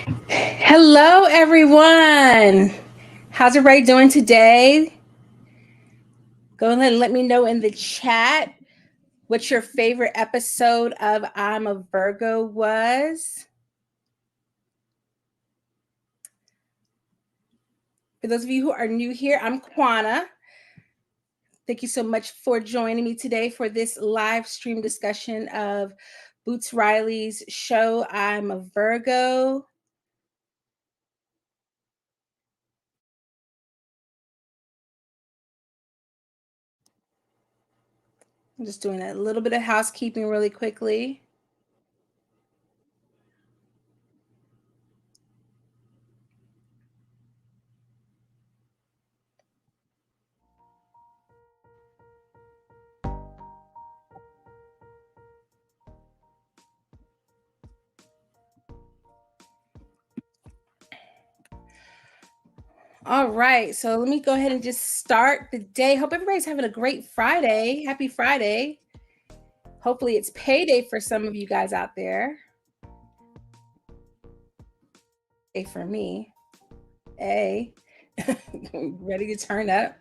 Hello, everyone. How's everybody doing today? Go ahead and let me know in the chat what your favorite episode of I'm a Virgo was. For those of you who are new here, I'm Kwana. Thank you so much for joining me today for this live stream discussion of Boots Riley's show, I'm a Virgo. I'm just doing a little bit of housekeeping really quickly. All right, so let me go ahead and just start the day. Hope everybody's having a great Friday. Happy Friday. Hopefully, it's payday for some of you guys out there. Hey, for me. Hey, ready to turn up?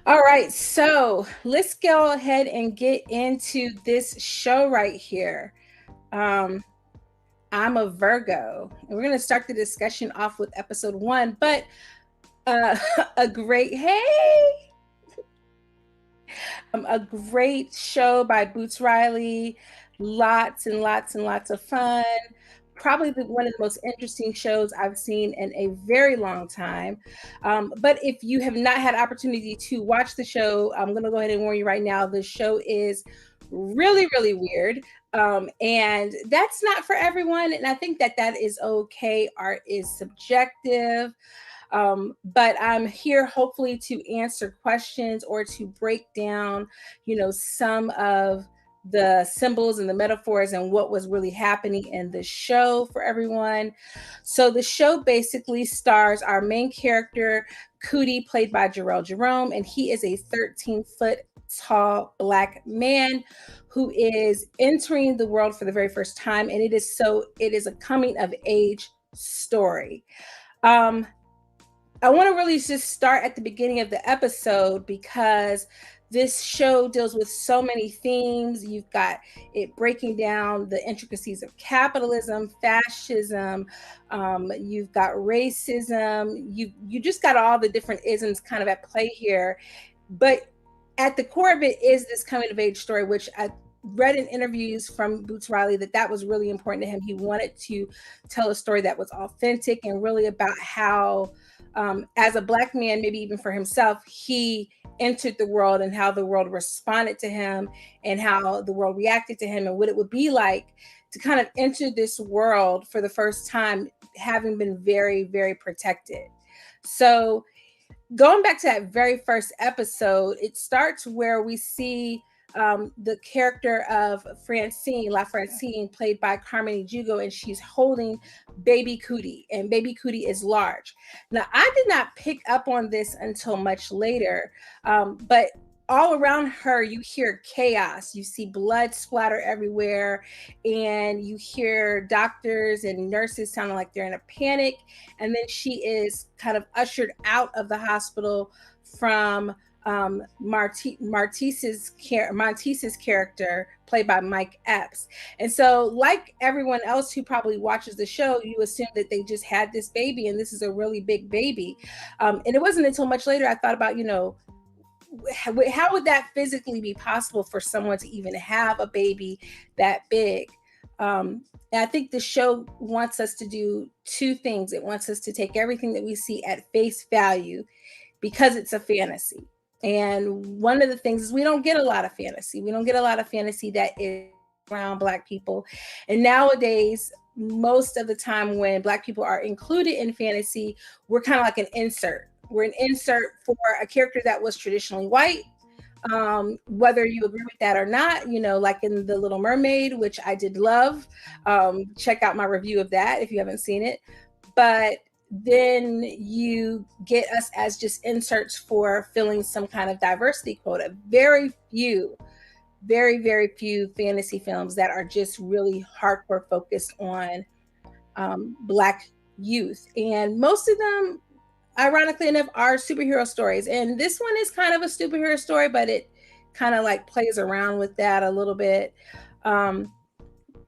All right, so let's go ahead and get into this show right here. I'm a Virgo, and we're going to start the discussion off with episode 1, but a great a great show by Boots Riley. Lots and lots and lots of fun. Probably one of the most interesting shows I've seen in a very long time. But if you have not had opportunity to watch the show, I'm going to go ahead and warn you right now. The show is really, really weird. And that's not for everyone. And I think that is okay. Art is subjective. But I'm here hopefully to answer questions or to break down, some of the symbols and the metaphors and what was really happening in the show for everyone. So the show basically stars our main character, Cootie, played by Jarrell Jerome, and he is a 13-foot tall Black man who is entering the world for the very first time, and it is a coming of age story. I want to really just start at the beginning of the episode because this show deals with so many themes. You've got it breaking down the intricacies of capitalism, fascism. You've got racism. You just got all the different isms kind of at play here. But at the core of it is this coming of age story, which I read in interviews from Boots Riley that was really important to him. He wanted to tell a story that was authentic and really about how as a Black man, maybe even for himself, he entered the world and how the world responded to him and how the world reacted to him and what it would be like to kind of enter this world for the first time, having been very, very protected. So going back to that very first episode, it starts where we see the character of La Francine, played by Carmen Ejugo, and she's holding baby Cootie, and baby Cootie is large. Now, I did not pick up on this until much later, but all around her, you hear chaos. You see blood splatter everywhere, and you hear doctors and nurses sounding like they're in a panic. And then she is kind of ushered out of the hospital from Montese's character, played by Mike Epps. And so, like everyone else who probably watches the show, you assume that they just had this baby and this is a really big baby. And it wasn't until much later I thought about, how would that physically be possible for someone to even have a baby that big? And I think the show wants us to do two things. It wants us to take everything that we see at face value because it's a fantasy. And one of the things is we don't get a lot of fantasy. We don't get a lot of fantasy that is around Black people. And nowadays, most of the time when Black people are included in fantasy, we're kind of like an insert. We're an insert for a character that was traditionally white. Whether you agree with that or not, like in The Little Mermaid, which I did love. Check out my review of that if you haven't seen it. But then you get us as just inserts for filling some kind of diversity quota. Very very few fantasy films that are just really hardcore focused on Black youth. And most of them, ironically enough, are superhero stories. And this one is kind of a superhero story, but it kind of like plays around with that a little bit.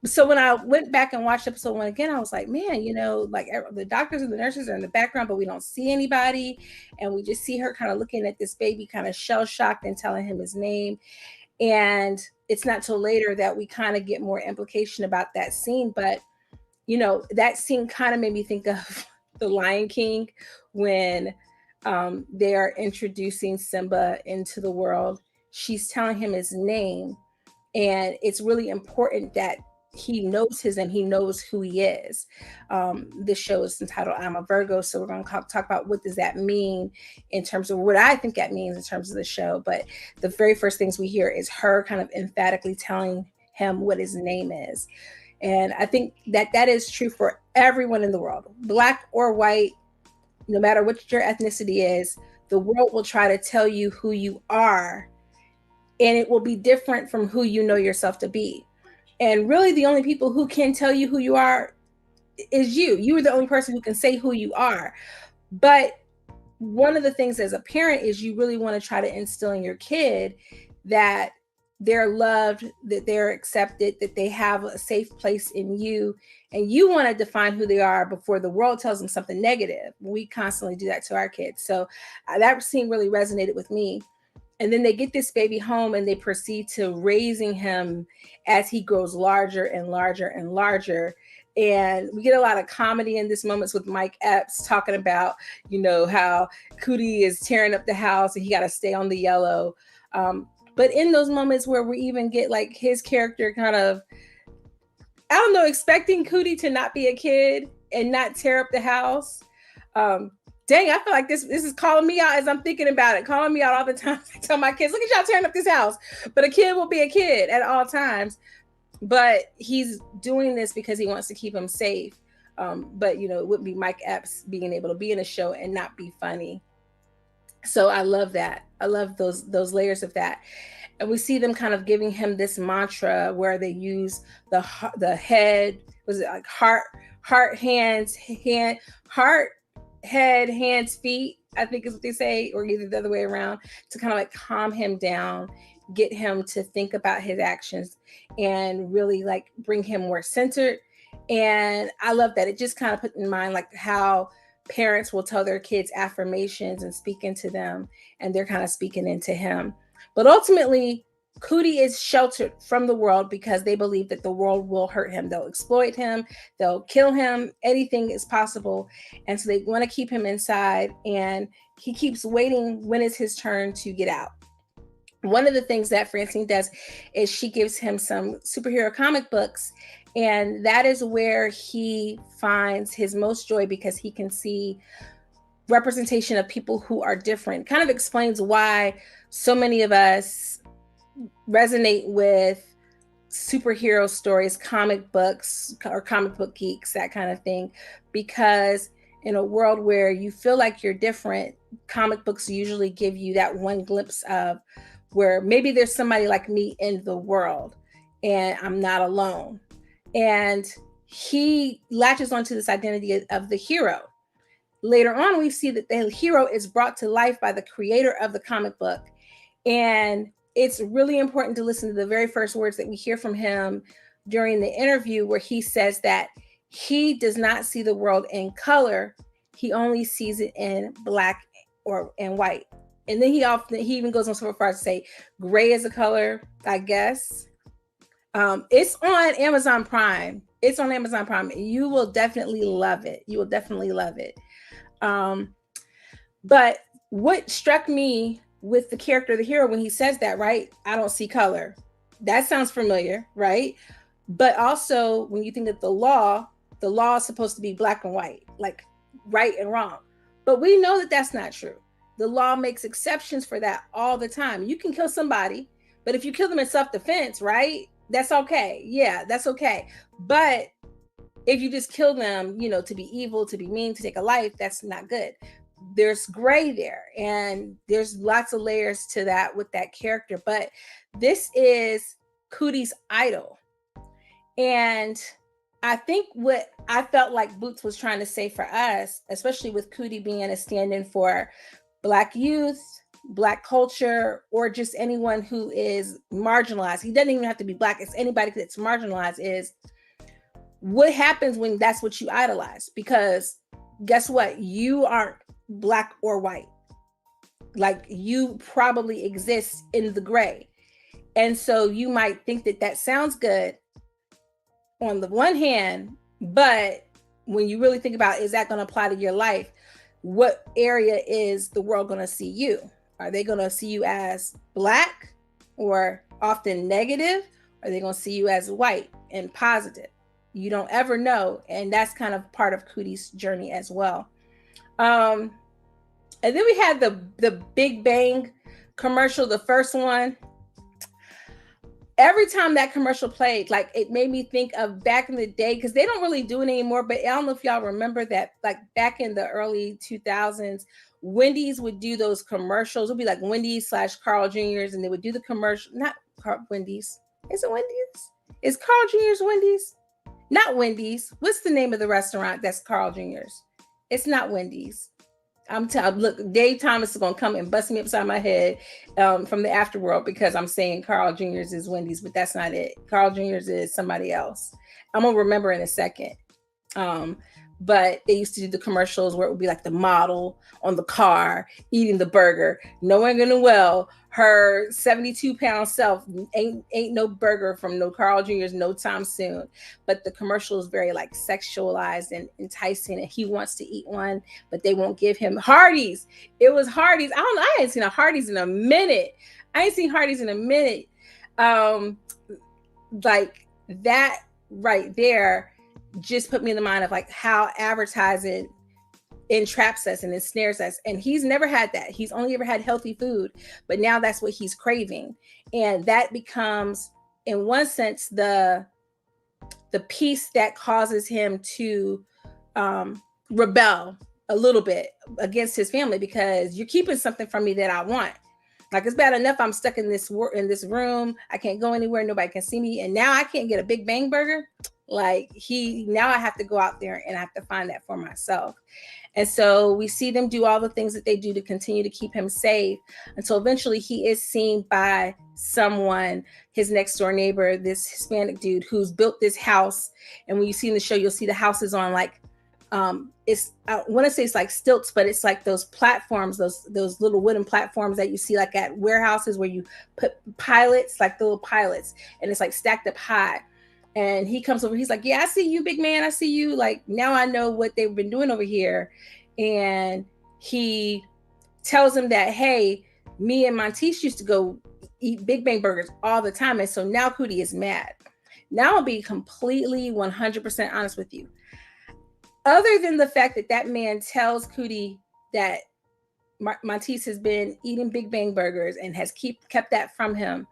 So when I went back and watched episode 1 again, I was like, man, like the doctors and the nurses are in the background, but we don't see anybody. And we just see her kind of looking at this baby, kind of shell shocked and telling him his name. And it's not till later that we kind of get more implication about that scene. But, that scene kind of made me think of The Lion King when they are introducing Simba into the world. She's telling him his name. And it's really important that he knows his name, he knows who he is. This show is entitled I'm a Virgo, so we're going to talk about what does that mean in terms of what I think that means in terms of the show. But the very first things we hear is her kind of emphatically telling him what his name is. And I think that is true for everyone in the world, Black or white, no matter what your ethnicity is. The world will try to tell you who you are, and it will be different from who you know yourself to be. And really the only people who can tell you who you are is you. You are the only person who can say who you are. But one of the things as a parent is you really want to try to instill in your kid that they're loved, that they're accepted, that they have a safe place in you. And you want to define who they are before the world tells them something negative. We constantly do that to our kids. So that scene really resonated with me. And then they get this baby home and they proceed to raising him as he grows larger and larger and larger. And we get a lot of comedy in this moments with Mike Epps talking about, how Cootie is tearing up the house and he got to stay on the yellow. But in those moments where we even get like his character kind of, I don't know, expecting Cootie to not be a kid and not tear up the house. Dang, I feel like this is calling me out as I'm thinking about it, calling me out all the time. I tell my kids, look at y'all tearing up this house. But a kid will be a kid at all times. But he's doing this because he wants to keep him safe. But, it wouldn't be Mike Epps being able to be in a show and not be funny. So I love that. I love those layers of that. And we see them kind of giving him this mantra where they use the head, was it like heart, hands, heart, head, hands, feet, I think is what they say, or either the other way around, to kind of like calm him down, get him to think about his actions and really like bring him more centered. And I love that. It just kind of put in mind like how parents will tell their kids affirmations and speak into them, and they're kind of speaking into him. But ultimately, Cootie is sheltered from the world because they believe that the world will hurt him. They'll exploit him. They'll kill him. Anything is possible. And so they want to keep him inside. And he keeps waiting when it's his turn to get out. One of the things that Francine does is she gives him some superhero comic books. And that is where he finds his most joy because he can see representation of people who are different. Kind of explains why so many of us resonate with superhero stories, comic books, or comic book geeks, that kind of thing. Because in a world where you feel like you're different, comic books usually give you that one glimpse of where maybe there's somebody like me in the world and I'm not alone. And he latches onto this identity of the hero. Later on, we see that the hero is brought to life by the creator of the comic book. And it's really important to listen to the very first words that we hear from him during the interview, where he says that he does not see the world in color. He only sees it in black and white. And then he even goes on so far as to say gray is a color, I guess. It's on Amazon Prime. It's on Amazon Prime. You will definitely love it. You will definitely love it. But what struck me with the character of the hero when he says that, right? I don't see color. That sounds familiar, right? But also when you think of the law is supposed to be black and white, like right and wrong. But we know that that's not true. The law makes exceptions for that all the time. You can kill somebody, but if you kill them in self-defense, right? That's okay. Yeah, that's okay. But if you just kill them, to be evil, to be mean, to take a life, that's not good. There's gray there, and there's lots of layers to that with that character. But this is Cootie's idol. And I think what I felt like Boots was trying to say for us, especially with Cootie being a stand-in for Black youth, Black culture, or just anyone who is marginalized. He doesn't even have to be Black. It's anybody that's marginalized. Is what happens when that's what you idolize? Because guess what? You aren't Black or white. Like, you probably exist in the gray. And so you might think that that sounds good on the one hand, but when you really think about, is that going to apply to your life? What area is the world going to see you? Are they going to see you as Black or often negative? Are they going to see you as white and positive? You don't ever know. And that's kind of part of Cootie's journey as well. And then we had the Big Bang commercial, the first one. Every time that commercial played, like, it made me think of back in the day, because they don't really do it anymore. But I don't know if y'all remember that, like back in the early 2000s, Wendy's would do those commercials. It would be like Wendy's / Carl Jr.'s, and they would do the commercial. Not Wendy's. Is it Wendy's? Is Carl Jr.'s Wendy's? Not Wendy's. What's the name of the restaurant that's Carl Jr.'s? It's not Wendy's. I'm telling, look, Dave Thomas is going to come and bust me upside my head from the afterworld because I'm saying Carl Jr.'s is Wendy's, but that's not it. Carl Jr.'s is somebody else. I'm going to remember in a second. But they used to do the commercials where it would be like the model on the car eating the burger, knowing good well her 72-pound self ain't no burger from no Carl Jr.'s no time soon. But the commercial is very like sexualized and enticing, and he wants to eat one, but they won't give him Hardee's. It was Hardee's. I don't know. I ain't seen a Hardee's in a minute. Like that right there just put me in the mind of like how advertising entraps us and ensnares us. And he's never had that. He's only ever had healthy food, but now that's what he's craving. And that becomes, in one sense, the piece that causes him to rebel a little bit against his family, because you're keeping something from me that I want. Like, it's bad enough I'm stuck in this room. I can't go anywhere. Nobody can see me. And now I can't get a Big Bang burger. Like, now I have to go out there and I have to find that for myself. And so we see them do all the things that they do to continue to keep him safe until eventually he is seen by someone, his next door neighbor, this Hispanic dude who's built this house. And when you see in the show, you'll see the house is on like, I want to say it's like stilts, but it's like those platforms, those little wooden platforms that you see like at warehouses where you put pilots, like the little pilots, and it's like stacked up high. And he comes over, he's like, yeah, I see you, big man. I see you. Like, now I know what they've been doing over here. And he tells him that, hey, me and Montice used to go eat Big Bang burgers all the time. And so now Cootie is mad. Now I'll be completely 100% honest with you. Other than the fact that that man tells Cootie that Montice has been eating Big Bang burgers and has kept that from him,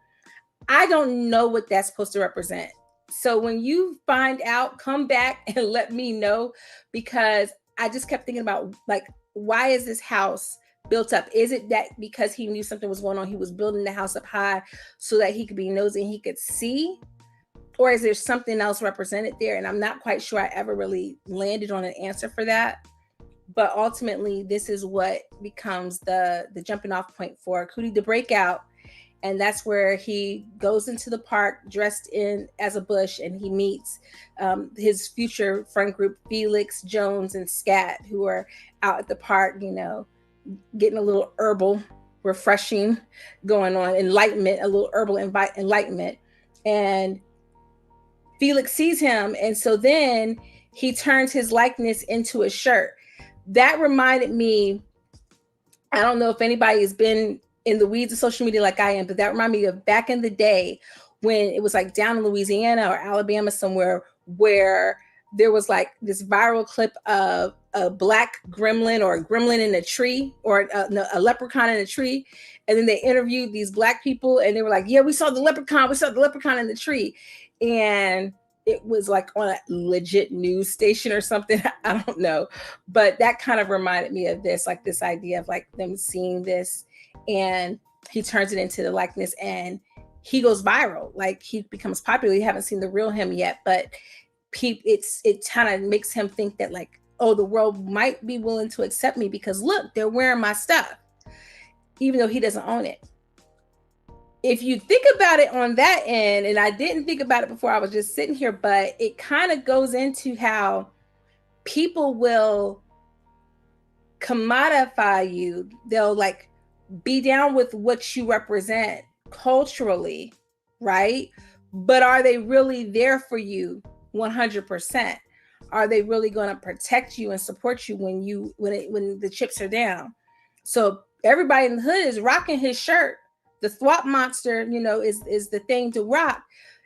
I don't know what that's supposed to represent. So when you find out, come back and let me know, because I just kept thinking about, like, why is this house built up? Is it that because he knew something was going on, he was building the house up high so that he could be nosy and he could see? Or is there something else represented there? And I'm not quite sure I ever really landed on an answer for that. But ultimately, this is what becomes the jumping off point for Cootie to break out. And that's where he goes into the park dressed in as a bush, and he meets his future friend group, Felix, Jones, and Scat, who are out at the park, you know, getting a little herbal refreshing going on, enlightenment, a little herbal enlightenment. And Felix sees him, and so then he turns his likeness into a shirt. That reminded me, I don't know if anybody has been in the weeds of social media like I am, but that reminded me of back in the day when it was like down in Louisiana or Alabama somewhere, where there was like this viral clip of a black gremlin or a gremlin in a tree, or a leprechaun in a tree. And then they interviewed these black people and they were like, yeah, we saw the leprechaun in the tree. And it was like on a legit news station or something. I don't know. But that kind of reminded me of this, like this idea of like them seeing this, and he turns it into the likeness and he goes viral. Like, he becomes popular. You haven't seen the real him yet, but it kind of makes him think that like, oh, the world might be willing to accept me because look, they're wearing my stuff, even though he doesn't own it. If you think about it on that end, and I didn't think about it before, I was just sitting here, but it kind of goes into how people will commodify you. They'll like be down with what you represent culturally, right? But are they really there for you 100%? Are they really going to protect you and support you when the chips are down? So everybody in the hood is rocking his shirt. The Thwop Monster, is the thing to rock,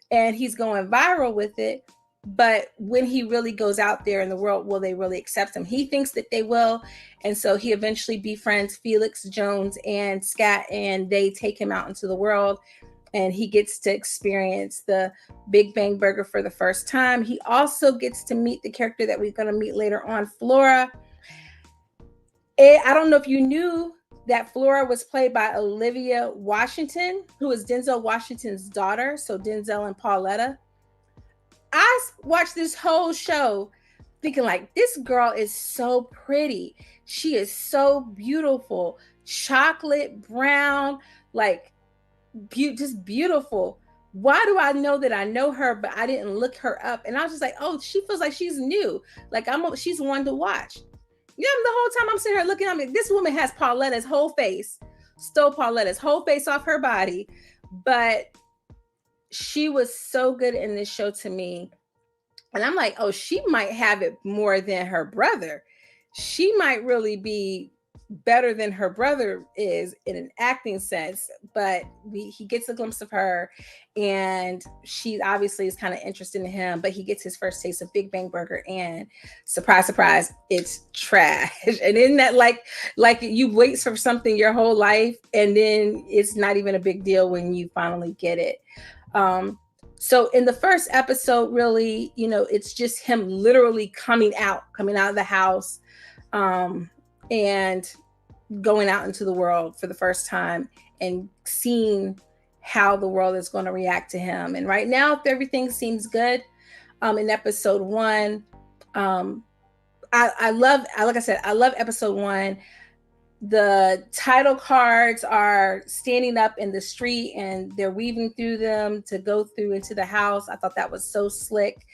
and he's going viral with it. But when he really goes out there in the world, will they really accept him? He thinks that they will. And so he eventually befriends Felix Jones and Scat, and they take him out into the world, and he gets to experience the Big Bang Burger for the first time. He also gets to meet the character that we're going to meet later on, Flora. I don't know if you knew that Flora was played by Olivia Washington, who is Denzel Washington's daughter. So Denzel and Pauletta. I watched this whole show thinking like, this girl is so pretty. She is so beautiful. Chocolate brown, like just beautiful. Why do I know that I know her, but I didn't look her up? And I was just like, oh, she feels like she's new. Like she's one to watch. Yeah, the whole time I'm sitting here looking at me, this woman has Pauletta's whole face, stole Pauletta's whole face off her body. But she was so good in this show to me. And I'm like, oh, she might have it more than her brother. She might really be better than her brother is in an acting sense. But he gets a glimpse of her, and she obviously is kind of interested in him. But he gets his first taste of Big Bang Burger, and surprise, surprise, it's trash. And isn't that like you wait for something your whole life, and then it's not even a big deal when you finally get it. So in the first episode, really, it's just him literally coming out of the house, and going out into the world for the first time and seeing how the world is going to react to him. And right now, everything seems good. In episode 1, I love episode 1. The title cards are standing up in the street and they're weaving through them to go through into the house. I thought that was so slick.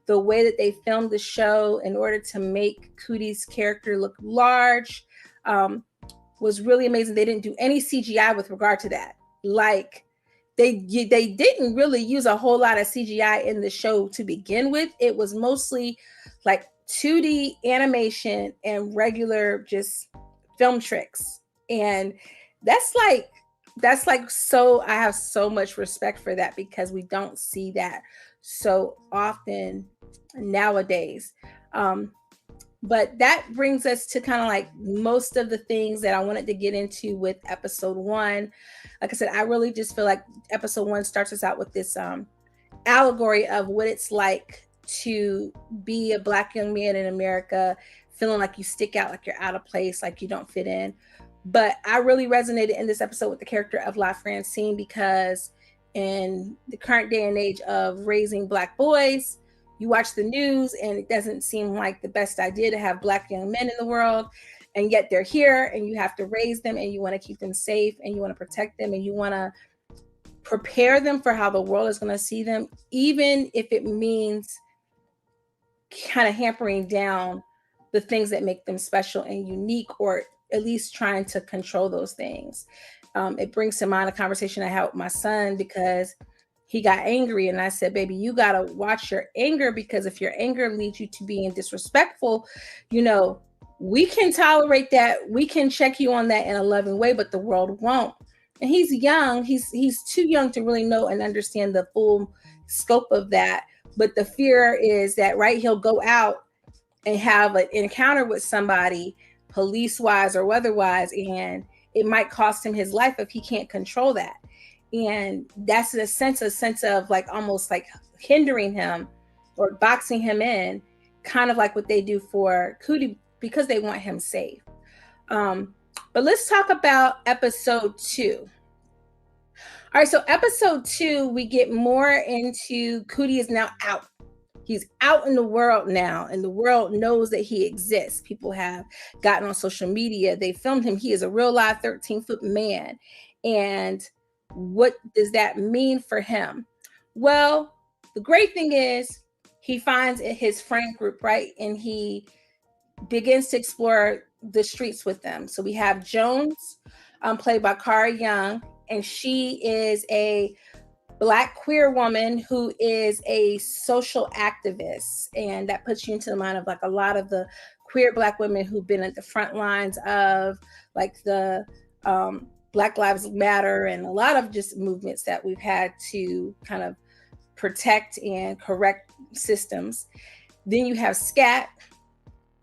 The way that they filmed the show in order to make Cootie's character look large was really amazing. They didn't do any CGI with regard to that. Like they didn't really use a whole lot of CGI in the show to begin with. It was mostly like 2D animation and regular just film tricks. And that's like so, I have so much respect for that because we don't see that so often nowadays. But that brings us to kind of like most of the things that I wanted to get into with episode 1. Like I said, I really just feel like episode 1 starts us out with this allegory of what it's like to be a Black young man in America, feeling like you stick out, like you're out of place, like you don't fit in. But I really resonated in this episode with the character of La Francine because in the current day and age of raising Black boys, you watch the news and it doesn't seem like the best idea to have Black young men in the world, and yet they're here and you have to raise them and you want to keep them safe and you want to protect them and you want to prepare them for how the world is going to see them, even if it means kind of hampering down the things that make them special and unique, or at least trying to control those things. It brings to mind a conversation I had with my son because he got angry and I said, baby, you got to watch your anger, because if your anger leads you to being disrespectful, we can tolerate that. We can check you on that in a loving way, but the world won't. And he's young. He's too young to really know and understand the full scope of that. But the fear is that, right, he'll go out and have an encounter with somebody, police-wise or otherwise, and it might cost him his life if he can't control that. And that's a sense of like almost like hindering him or boxing him in, kind of like what they do for Cootie because they want him safe. But let's talk about episode 2. All right, so episode 2, we get more into Cootie is now out. He's out in the world now, and the world knows that he exists. People have gotten on social media. They filmed him. He is a real live 13-foot man. And what does that mean for him? Well, the great thing is he finds his friend group, right? And he begins to explore the streets with them. So we have Jones, played by Cara Young, and she is a Black queer woman who is a social activist. And that puts you into the mind of like a lot of the queer Black women who've been at the front lines of like the Black Lives Matter and a lot of just movements that we've had to kind of protect and correct systems. Then you have Scat.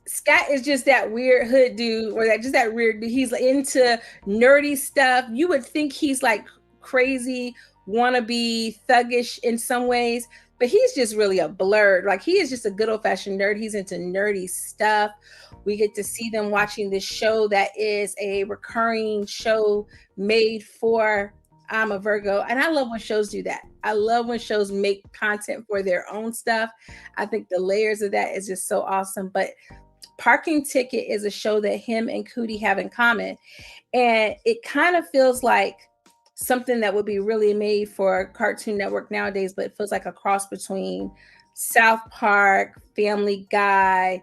Scott is just that weird hood dude, or that weird dude. He's into nerdy stuff. You would think he's like crazy, wannabe, thuggish in some ways, but he's just really a blurred. Like, he is just a good old-fashioned nerd. He's into nerdy stuff. We get to see them watching this show that is a recurring show made for I'm a Virgo. And I love when shows do that. I love when shows make content for their own stuff. I think the layers of that is just so awesome. But Parking Ticket is a show that him and Cootie have in common. And it kind of feels like something that would be really made for Cartoon Network nowadays, but it feels like a cross between South Park, Family Guy,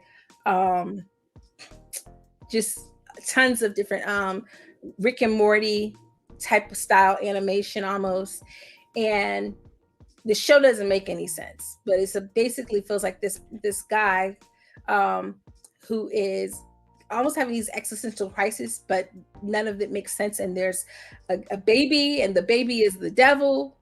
just tons of different Rick and Morty type of style animation almost. And the show doesn't make any sense, but basically feels like this guy who is almost having these existential crises, but none of it makes sense. And there's a baby, and the baby is the devil.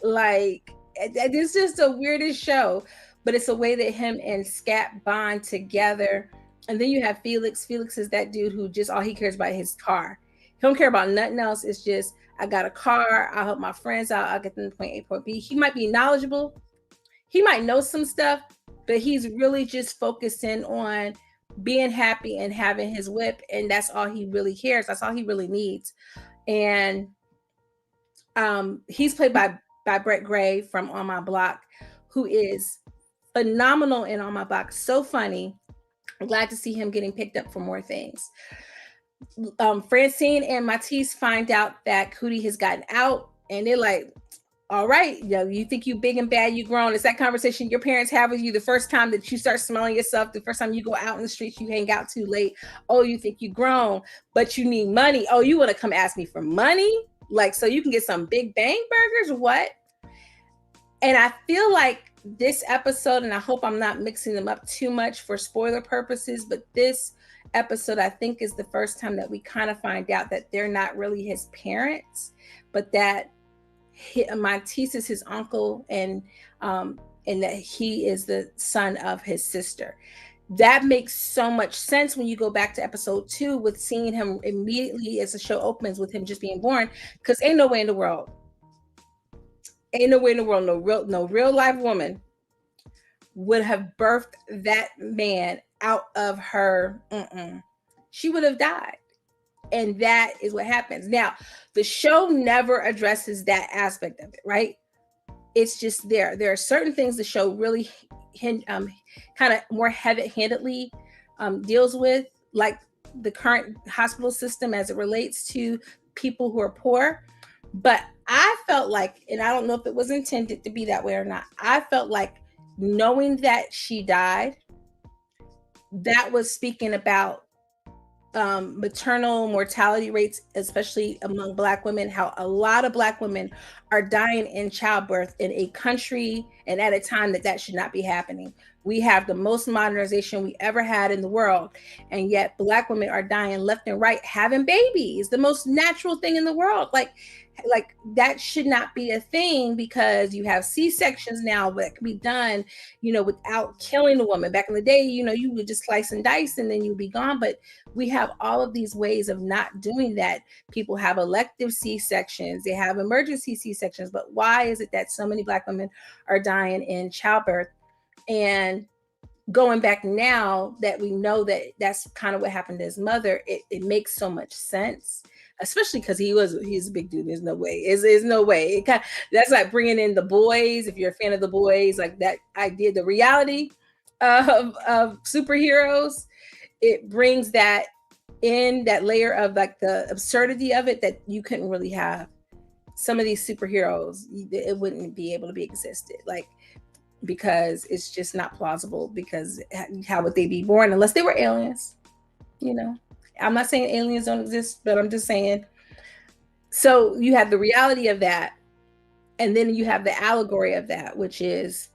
Like, it's just the weirdest show, but it's a way that him and Scat bond together. And then you have Felix. Felix is that dude who just all he cares about his car. He don't care about nothing else. It's just, I got a car. I'll help my friends out. I'll get them to point A, point B. He might be knowledgeable. He might know some stuff, but he's really just focusing on being happy and having his whip, and that's all he really cares. That's all he really needs. And he's played by Brett Gray from On My Block, who is phenomenal in On My Block. So funny. I'm glad to see him getting picked up for more things. Francine and Matisse find out that Cootie has gotten out, and they're like, all right, you think you big and bad, you grown. It's that conversation your parents have with you the first time that you start smelling yourself, the first time you go out in the streets, you hang out too late. Oh, you think you grown, but you need money. Oh, you want to come ask me for money? Like, so you can get some Big Bang burgers? What? And I feel like this episode, and I hope I'm not mixing them up too much for spoiler purposes, but this episode, I think, is the first time that we kind of find out that they're not really his parents, but that Matisse is his uncle, and that he is the son of his sister. That makes so much sense when you go back to episode 2 with seeing him immediately as the show opens with him just being born, because ain't no way in the world, no real live woman would have birthed that man out of her. She would have died. And that is what happens. Now, the show never addresses that aspect of it, right? It's just there. There are certain things the show really kind of more heavy-handedly deals with, like the current hospital system as it relates to people who are poor. But I felt like, and I don't know if it was intended to be that way or not, I felt like knowing that she died, that was speaking about maternal mortality rates, especially among Black women, how a lot of Black women are dying in childbirth in a country and at a time that should not be happening. We have the most modernization we ever had in the world, and yet Black women are dying left and right having babies, the most natural thing in the world. Like that should not be a thing, because you have C-sections now that can be done, without killing the woman. Back in the day, you would just slice and dice and then you'd be gone. But we have all of these ways of not doing that. People have elective C-sections, they have emergency C-sections, but why is it that so many Black women are dying in childbirth? And going back now that we know that that's kind of what happened to his mother, it makes so much sense, especially because he's a big dude. There's no way. Is no way. That's like bringing in The Boys. If you're a fan of The Boys, like that idea, the reality of superheroes, it brings that in, that layer of like the absurdity of it that you couldn't really have. Some of these superheroes, it wouldn't be able to be existed, like, because it's just not plausible, because how would they be born unless they were aliens? You know, I'm not saying aliens don't exist, but I'm just saying. So you have the reality of that, and then you have the allegory of that, which is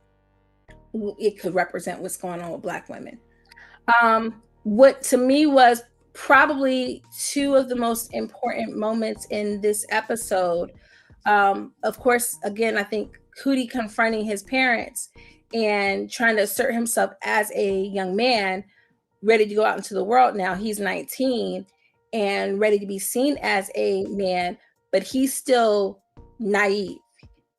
it could represent what's going on with Black women. What to me was probably two of the most important moments in this episode. Of course, again, I think Cootie confronting his parents and trying to assert himself as a young man, ready to go out into the world now. He's 19 and ready to be seen as a man, but he's still naive.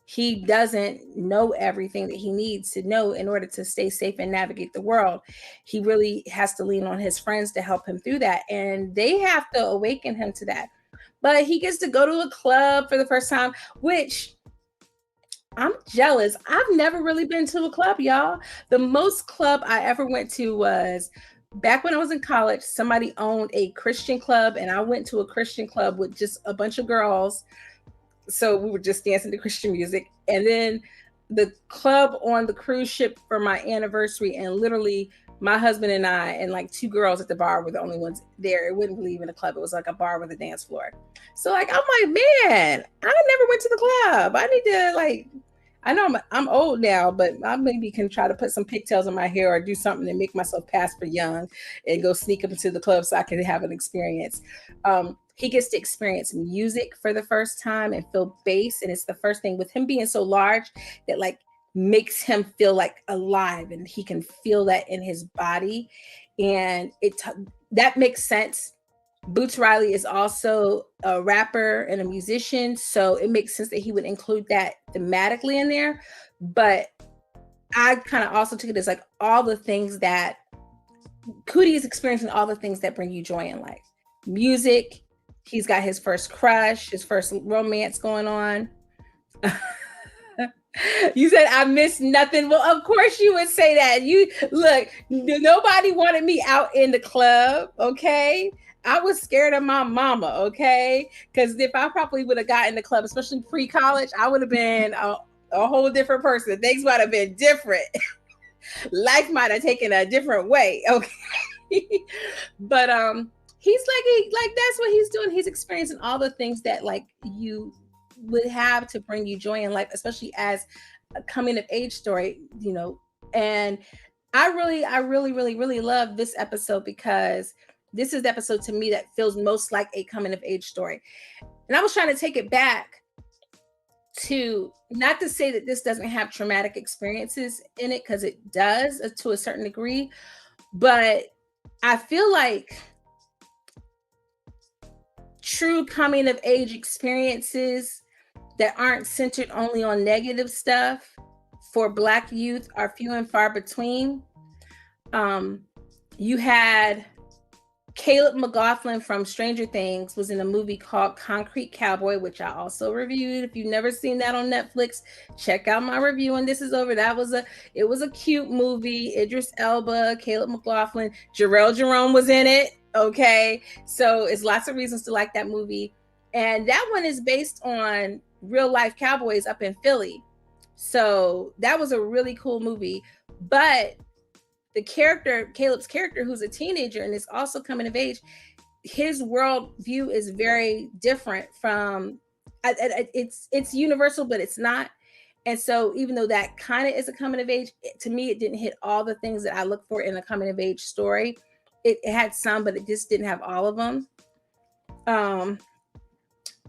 He doesn't know everything that he needs to know in order to stay safe and navigate the world. He really has to lean on his friends to help him through that, and they have to awaken him to that. But he gets to go to a club for the first time, which I'm jealous. I've never really been to a club, y'all. The most club I ever went to was back when I was in college. Somebody owned a Christian club, and I went to a Christian club with just a bunch of girls. So we were just dancing to Christian music. And then the club on the cruise ship for my anniversary, and literally my husband and I and like two girls at the bar were the only ones there. It wasn't really even a club. It was like a bar with a dance floor. So like, I'm like, man, I never went to the club. I need to like, I know I'm old now, but I maybe can try to put some pigtails in my hair or do something to make myself pass for young and go sneak up into the club so I can have an experience. He gets to experience music for the first time and feel bass. And it's the first thing with him being so large that like makes him feel like alive, and he can feel that in his body. And that makes sense. Boots Riley is also a rapper and a musician, so it makes sense that he would include that thematically in there. But I kind of also took it as like all the things that Cootie is experiencing, all the things that bring you joy in life. Music, he's got his first crush, his first romance going on. You said I missed nothing. Well, of course you would say that. You look, nobody wanted me out in the club, okay? I was scared of my mama, okay? Because if I probably would have gotten in the club, especially pre-college, I would have been a whole different person. Things might have been different. Life might have taken a different way, okay? But he's like that's what he's doing. He's experiencing all the things that like you would have to bring you joy in life, especially as a coming of age story, you know. And I really love this episode, because this is the episode to me that feels most like a coming of age story. And I was trying to take it back to, not to say that this doesn't have traumatic experiences in it, because it does to a certain degree, but I feel like true coming of age experiences that aren't centered only on negative stuff for Black youth are few and far between. You had Caleb McLaughlin from Stranger Things was in a movie called Concrete Cowboy, which I also reviewed. If you've never seen that on Netflix, check out my review when this is over. It was a cute movie. Idris Elba, Caleb McLaughlin, Jarrell Jerome was in it. Okay, so it's lots of reasons to like that movie. And that one is based on real life cowboys up in Philly. So that was a really cool movie. But the character, Caleb's character, who's a teenager and is also coming of age, his world view is very different from, it's universal, but it's not. And so even though that kind of is a coming of age, to me, it didn't hit all the things that I look for in a coming of age story. It had some, but it just didn't have all of them.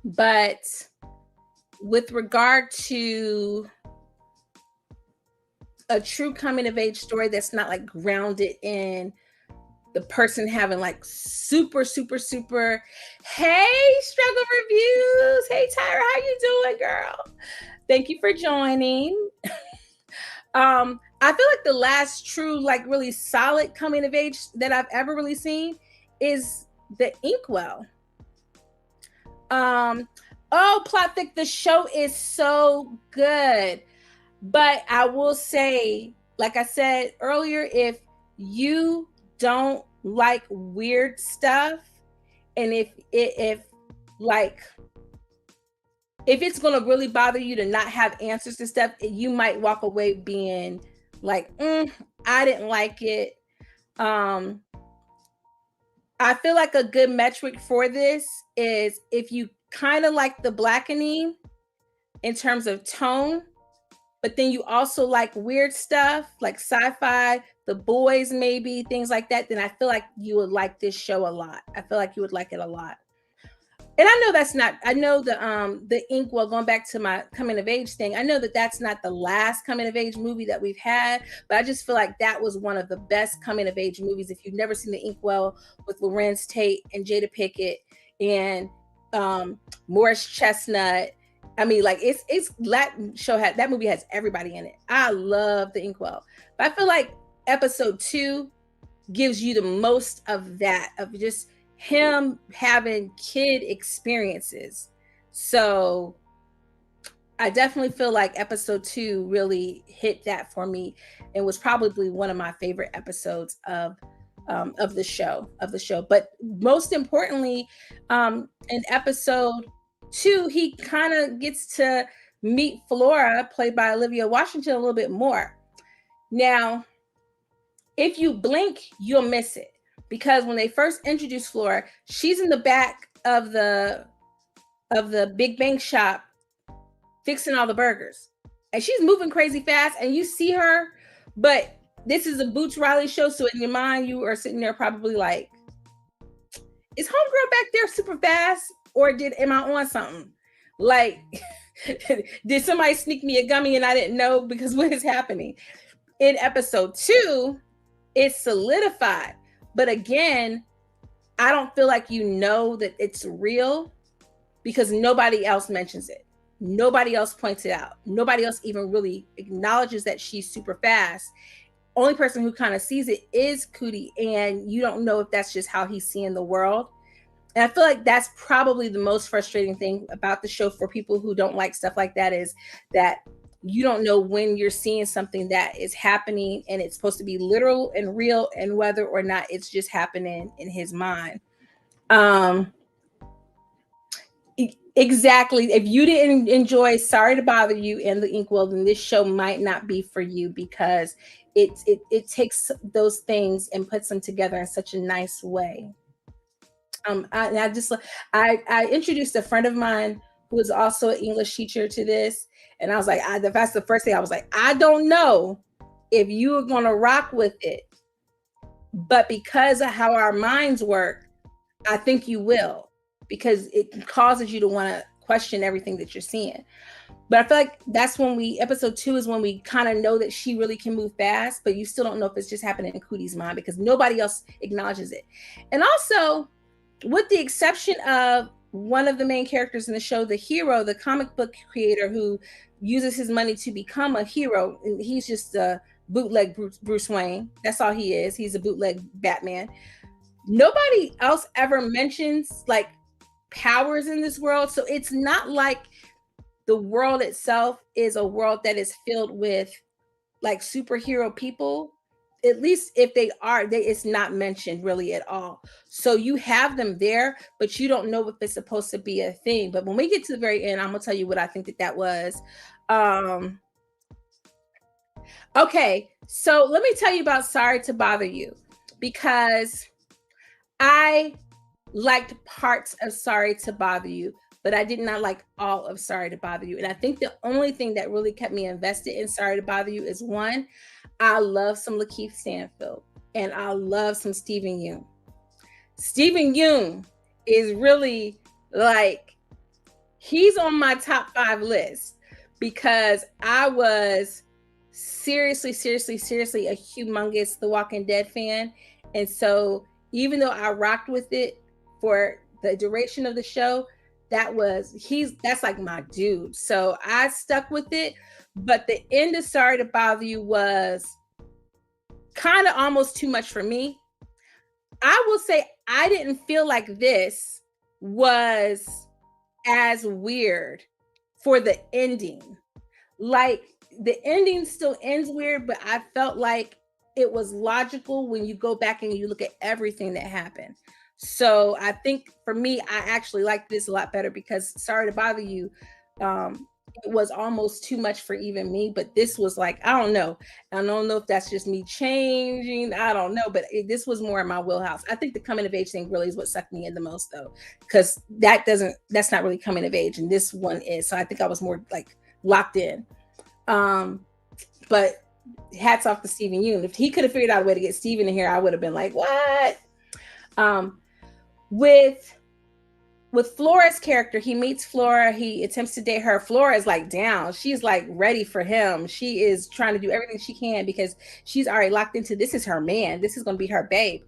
But with regard to a true coming of age story that's not like grounded in the person having like super hey, struggle reviews, hey Tyra, how you doing, girl? Thank you for joining. I feel like the last true, like really solid coming of age that I've ever really seen is the Inkwell. Oh, plot thick, the show is so good. But I will say, like I said earlier, if you don't like weird stuff, and if like if it's gonna really bother you to not have answers to stuff, you might walk away being like, I didn't like it. Um, I feel like a good metric for this is if you kind of like the blackening in terms of tone, but then you also like weird stuff like sci-fi, the boys, maybe things like that, then I feel like you would like this show a lot. I feel like you would like it a lot. And I know that's not, I know the Inkwell, going back to my coming of age thing, I know that that's not the last coming of age movie that we've had, but I just feel like that was one of the best coming of age movies. If you've never seen the Inkwell with Lorenz Tate and Jada Pickett and Morris Chestnut, I mean, like it's that movie has everybody in it. I love the Inkwell, but I feel like episode 2 gives you the most of that, of just him having kid experiences. So I definitely feel like episode 2 really hit that for me and was probably one of my favorite episodes of the show. But most importantly, in episode 2, he kind of gets to meet Flora, played by Olivia Washington, a little bit more. Now, if you blink, you'll miss it, because when they first introduced Flora, she's in the back of the Big Bang shop fixing all the burgers, and she's moving crazy fast, and you see her, but this is a Boots Riley show, so in your mind you are sitting there probably like, is homegirl back there super fast, or am I on something? Like, did somebody sneak me a gummy and I didn't know? Because what is happening? In episode 2, it's solidified. But again, I don't feel like you know that it's real because nobody else mentions it. Nobody else points it out. Nobody else even really acknowledges that she's super fast. Only person who kind of sees it is Cootie, and you don't know if that's just how he's seeing the world. And I feel like that's probably the most frustrating thing about the show for people who don't like stuff like that, is that you don't know when you're seeing something that is happening and it's supposed to be literal and real, and whether or not it's just happening in his mind. Exactly. If you didn't enjoy Sorry to Bother You and the Inkwell, then this show might not be for you, because it takes those things and puts them together in such a nice way. I introduced a friend of mine who is also an English teacher to this, and I was like, that's the first thing I was like, I don't know if you are going to rock with it, but because of how our minds work, I think you will, because it causes you to want to question everything that you're seeing. But I feel like that's when episode 2 is when we kind of know that she really can move fast, but you still don't know if it's just happening in Cootie's mind because nobody else acknowledges it. And also, with the exception of one of the main characters in the show, the hero, the comic book creator who uses his money to become a hero, and he's just a bootleg Bruce Wayne. That's all he is. He's a bootleg Batman. Nobody else ever mentions like powers in this world. So it's not like the world itself is a world that is filled with like superhero people. At least if they are, it's not mentioned really at all. So you have them there, but you don't know if it's supposed to be a thing. But when we get to the very end, I'm gonna tell you what I think that was. Okay, so let me tell you about Sorry to Bother You, because I liked parts of Sorry to Bother You, but I did not like all of Sorry to Bother You. And I think the only thing that really kept me invested in Sorry to Bother You is, one, I love some Lakeith Stanfield, and I love some Stephen Yeun. Stephen Yeun is really like, he's on my top 5 list, because I was seriously a humongous The Walking Dead fan. And so even though I rocked with it for the duration of the show, that's like my dude. So I stuck with it. But the end of Sorry to Bother You was kind of almost too much for me. I will say I didn't feel like this was as weird for the ending. Like the ending still ends weird, but I felt like it was logical when you go back and you look at everything that happened. So I think for me, I actually like this a lot better because Sorry to Bother You, um, it was almost too much for even me. But this was like, I don't know. I don't know if that's just me changing. I don't know, but this was more in my wheelhouse. I think the coming of age thing really is what sucked me in the most, though, because that's not really coming of age, and this one is. So I think I was more like locked in. Um, but hats off to Steven Yeun. If he could have figured out a way to get Steven in here, I would have been like, what? Um, with Flora's character, he meets Flora, he attempts to date her. Flora is like down. She's like ready for him. She is trying to do everything she can because she's already locked into this is her man. This is going to be her babe.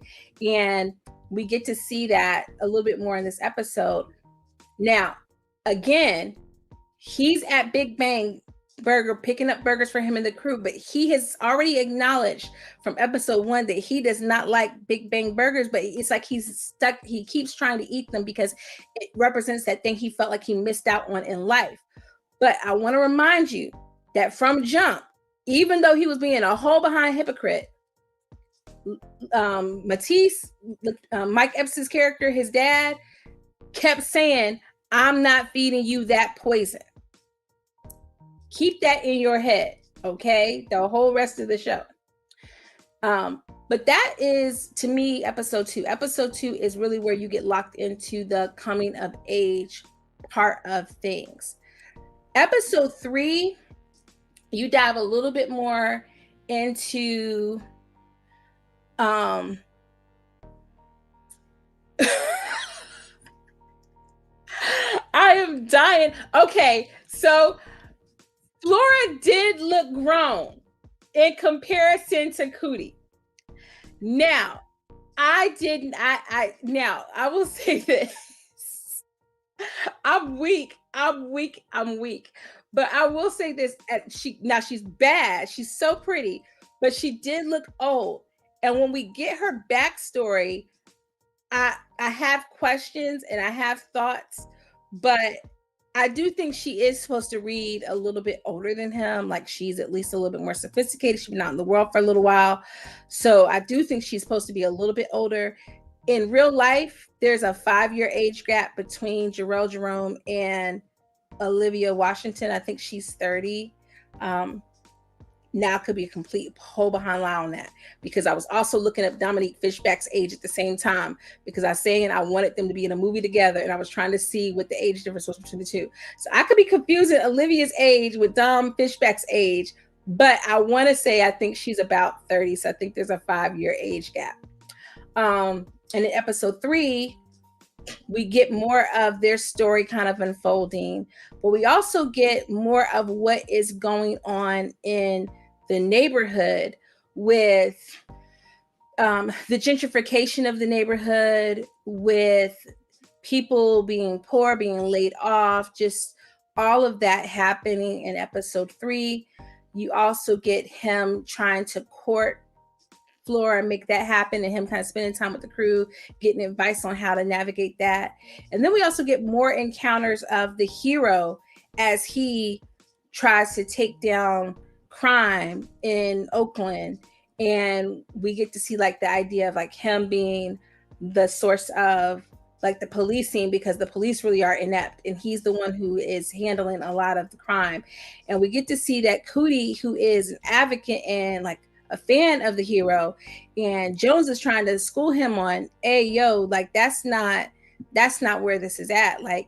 And we get to see that a little bit more in this episode. Now, again, he's at Big Bang Burger picking up burgers for him and the crew, but he has already acknowledged from episode 1 that he does not like Big Bang Burgers, but it's like he's stuck. He keeps trying to eat them because it represents that thing he felt like he missed out on in life. But I want to remind you that from jump, even though he was being a whole behind hypocrite, Matisse, Mike Epps' character, his dad, kept saying, I'm not feeding you that poison. Keep that in your head, okay? The whole rest of the show. But that is, to me, episode 2. Episode 2 is really where you get locked into the coming of age part of things. Episode 3, you dive a little bit more into I am dying. Okay, so Flora did look grown in comparison to Cootie. Now, I didn't. Now I will say this. I'm weak. But I will say this: she's bad. She's so pretty, but she did look old. And when we get her backstory, I have questions and I have thoughts, but I do think she is supposed to read a little bit older than him. Like she's at least a little bit more sophisticated. She's been out in the world for a little while. So I do think she's supposed to be a little bit older. In real life, there's a 5-year age gap between Jarrell Jerome and Olivia Washington. I think she's 30. Now could be a complete whole behind lie on that because I was also looking up Dominique Fishback's age at the same time because I was saying I wanted them to be in a movie together and I was trying to see what the age difference was between the two. So I could be confusing Olivia's age with Dom Fishback's age, but I want to say I think she's about 30. So I think there's a 5-year age gap. And in episode 3, we get more of their story kind of unfolding, but we also get more of what is going on in the neighborhood with the gentrification of the neighborhood, with people being poor, being laid off, just all of that happening in episode 3. You also get him trying to court Flora and make that happen, and him kind of spending time with the crew, getting advice on how to navigate that. And then we also get more encounters of the hero as he tries to take down crime in Oakland. And we get to see like the idea of like him being the source of like the policing because the police really are inept and he's the one who is handling a lot of the crime. And we get to see that Cootie, who is an advocate and like a fan of the hero, and Jones is trying to school him on, hey, yo, like that's not where this is at. Like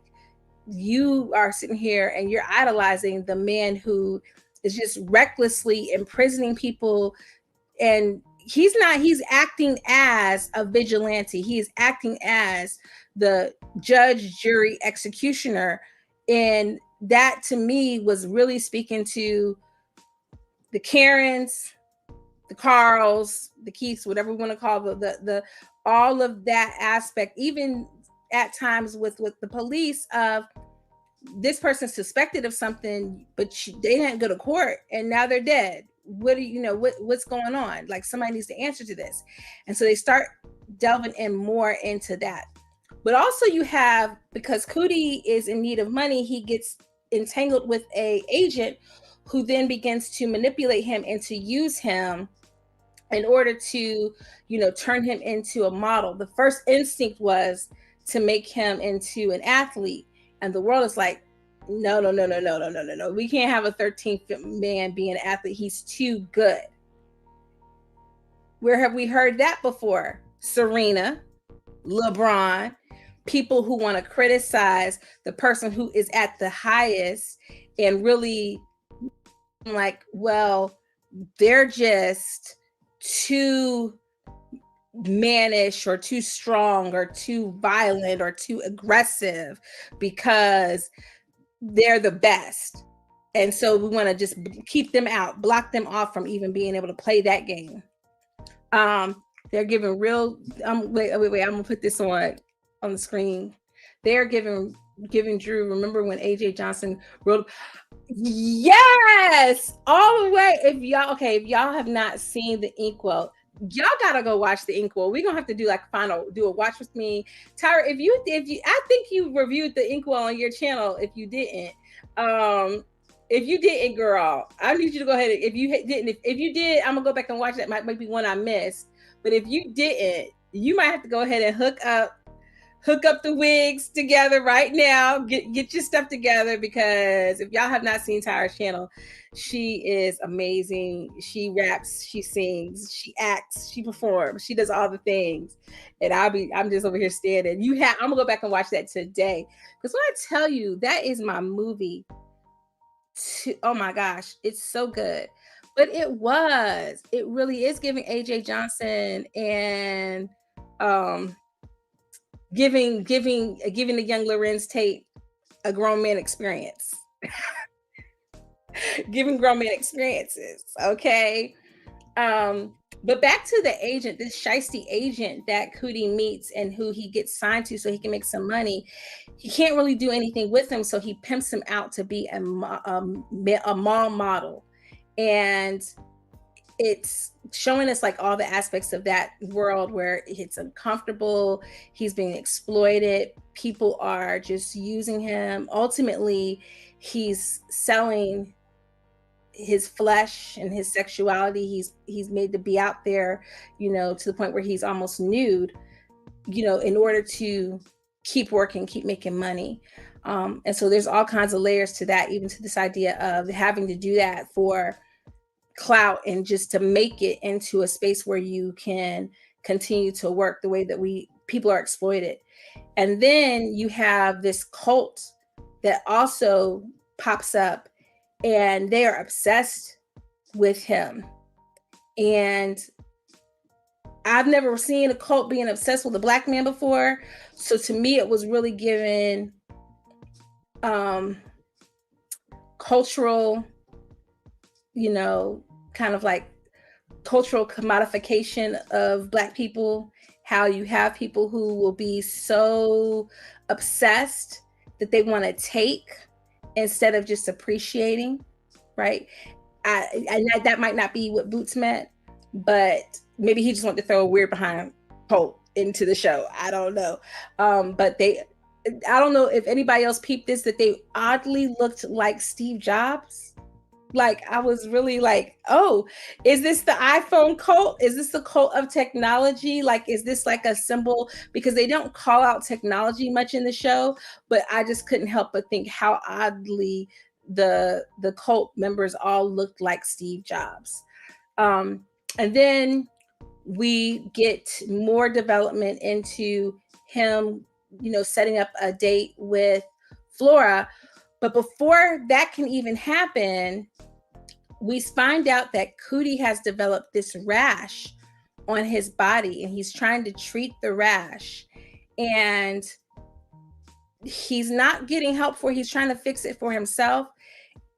you are sitting here and you're idolizing the man who is just recklessly imprisoning people, and he's acting as a vigilante. He is acting as the judge, jury, executioner. And that to me was really speaking to the Karens, the Carls, the Keiths, whatever we want to call the all of that aspect, even at times with the police of this person suspected of something, but they didn't go to court, and now they're dead. What do you know? What's going on? Like, somebody needs to answer to this, and so they start delving in more into that. But also, you have, because Cootie is in need of money, he gets entangled with a agent who then begins to manipulate him and to use him in order to, turn him into a model. The first instinct was to make him into an athlete, and the world is like, no, no, no, no, no, no, no, no, no. We can't have a 13th man be an athlete. He's too good. Where have we heard that before? Serena, LeBron, people who want to criticize the person who is at the highest and really like, well, they're just too mannish or too strong or too violent or too aggressive because they're the best. And so we want to just keep them out, block them off from even being able to play that game. They're giving real, wait, I'm gonna put this on the screen. They're giving Drew, remember when AJ Johnson wrote, yes, all the way. If y'all have not seen the Inkwell, y'all gotta go watch the Inkwell. We're gonna have to do do a watch with me. Tyra, if you I think you reviewed the Inkwell on your channel. If you didn't, girl, I need you to go ahead. If you didn't, if you did, I'm gonna go back and watch that. Might be one I missed. But if you didn't, you might have to go ahead and hook up the wigs together right now. Get your stuff together, because if y'all have not seen Tyra's channel, she is amazing. She raps, she sings, she acts, she performs, she does all the things. And I'm just over here standing. I'm gonna go back and watch that today. Because when I tell you, that is my movie. Oh my gosh, it's so good. But it really is giving AJ Johnson and giving the young Lorenz Tate a grown man experience. Giving grown man experiences, okay? But back to the agent, this shiesty agent that Cootie meets and who he gets signed to so he can make some money. He can't really do anything with him, so he pimps him out to be a mall model. And it's showing us like all the aspects of that world where it's uncomfortable, he's being exploited, people are just using him. Ultimately, he's selling his flesh and his sexuality. He's made to be out there, to the point where he's almost nude, in order to keep working, keep making money. And so there's all kinds of layers to that, even to this idea of having to do that for clout and just to make it into a space where you can continue to work the way that people are exploited. And then you have this cult that also pops up, and they are obsessed with him. And I've never seen a cult being obsessed with a Black man before. So to me, it was really giving cultural, kind of like cultural commodification of Black people. How you have people who will be so obsessed that they want to take instead of just appreciating, right? And that might not be what Boots meant, but maybe he just wanted to throw a weird behind Colt into the show. I don't know. But I don't know if anybody else peeped this, that they oddly looked like Steve Jobs. Like, I was really like, oh, is this the iPhone cult? Is this the cult of technology? Like, is this like a symbol? Because they don't call out technology much in the show, but I just couldn't help but think how oddly the cult members all looked like Steve Jobs. And then we get more development into him, setting up a date with Flora. But before that can even happen, we find out that Cootie has developed this rash on his body, and he's trying to treat the rash. And he's not getting help he's trying to fix it for himself.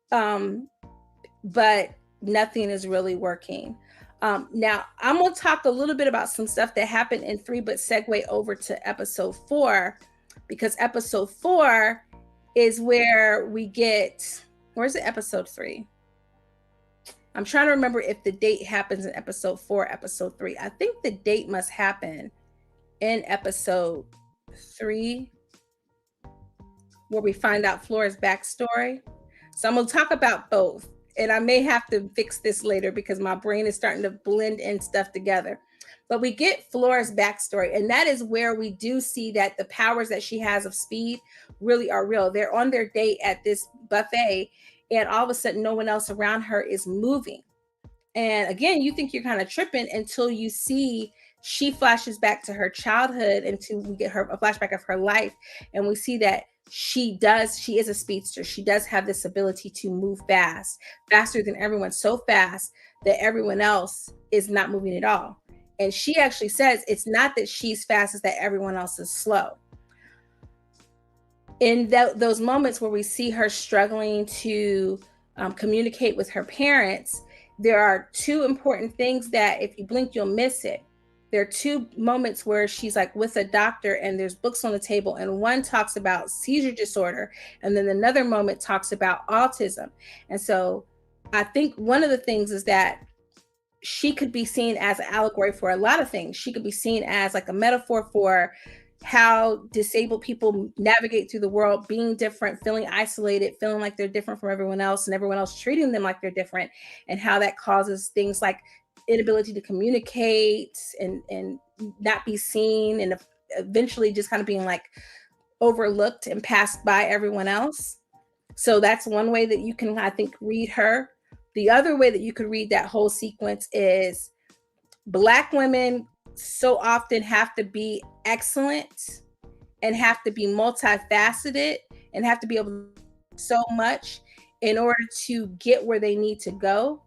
But nothing is really working. Now, I'm going to talk a little bit about some stuff that happened in 3, but segue over to episode 4, because episode 4 is where we get, where's it, episode 3? I'm trying to remember if the date happens in episode 4, episode 3. I think the date must happen in episode 3, where we find out Flora's backstory. So I'm going to talk about both. And I may have to fix this later because my brain is starting to blend in stuff together. But we get Flora's backstory, and that is where we do see that the powers that she has of speed really are real. They're on their date at this buffet, and all of a sudden, no one else around her is moving. And again, you think you're kind of tripping until you see she flashes back to her childhood, until we get her a flashback of her life, and we see that she is a speedster. She does have this ability to move fast, faster than everyone, so fast that everyone else is not moving at all. And she actually says it's not that she's fast, it's that everyone else is slow. In those moments where we see her struggling to communicate with her parents, there are two important things that if you blink, you'll miss it. There are two moments where she's like with a doctor and there's books on the table, and one talks about seizure disorder, and then another moment talks about autism. And so I think one of the things is that she could be seen as an allegory for a lot of things. She could be seen as like a metaphor for how disabled people navigate through the world, being different, feeling isolated, feeling like they're different from everyone else, and everyone else treating them like they're different, and how that causes things like inability to communicate and not be seen, and eventually just kind of being like overlooked and passed by everyone else. So that's one way that you can, I think, read her. The other way that you could read that whole sequence is Black women so often have to be excellent and have to be multifaceted and have to be able to do so much in order to get where they need to go.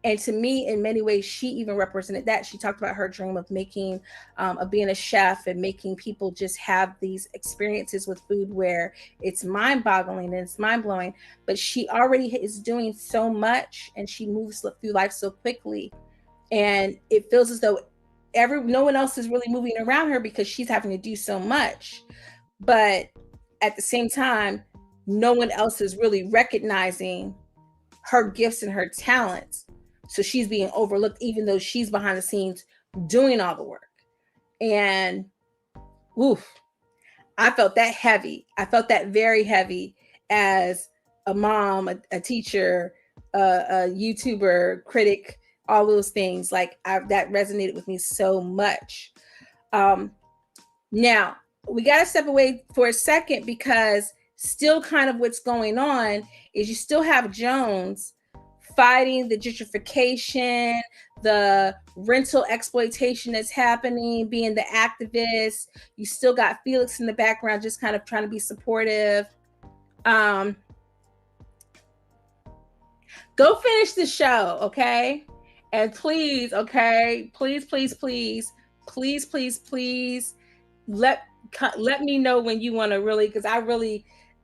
And to me, in many ways, she even represented that. She talked about her dream of making, of being a chef and making people just have these experiences with food where it's mind-boggling and it's mind-blowing. But she already is doing so much, and she moves through life so quickly, and it feels as though no one else is really moving around her because she's having to do so much. But at the same time, no one else is really recognizing her gifts and her talents. So she's being overlooked, even though she's behind the scenes doing all the work. And oof, I felt that heavy. I felt that very heavy as a mom, a teacher, a YouTuber, critic, all those things. Like that resonated with me so much. Now we got to step away for a second, because still kind of what's going on is you still have Jones fighting the gentrification, the rental exploitation that's happening, being the activist. You still got Felix in the background, just kind of trying to be supportive. Go finish the show, okay? And please, okay, please, let me know when you want to really, because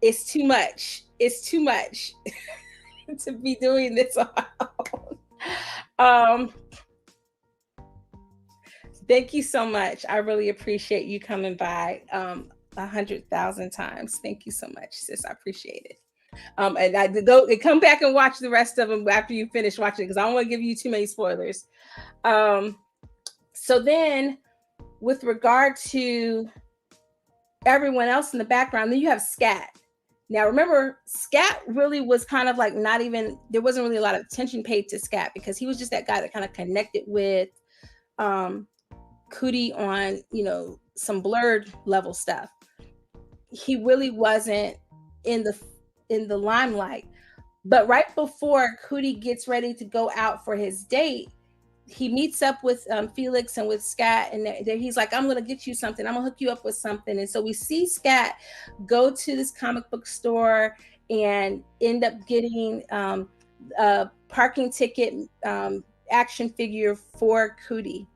it's too much. It's too much to be doing this on. Thank you so much. I really appreciate you coming by 100,000 times. Thank you so much, sis. I appreciate it. And I go come back and watch the rest of them after you finish watching it, because I don't want to give you too many spoilers. So then, with regard to everyone else in the background, then you have Scat. Now, remember, Scat really was kind of like there wasn't really a lot of attention paid to Scat, because he was just that guy that kind of connected with Cootie on, some blurred level stuff. He really wasn't in the limelight. But right before Cootie gets ready to go out for his date, he meets up with Felix and with Scat, and he's like, I'm going to get you something. I'm going to hook you up with something. And so we see Scat go to this comic book store and end up getting a parking ticket action figure for Cootie.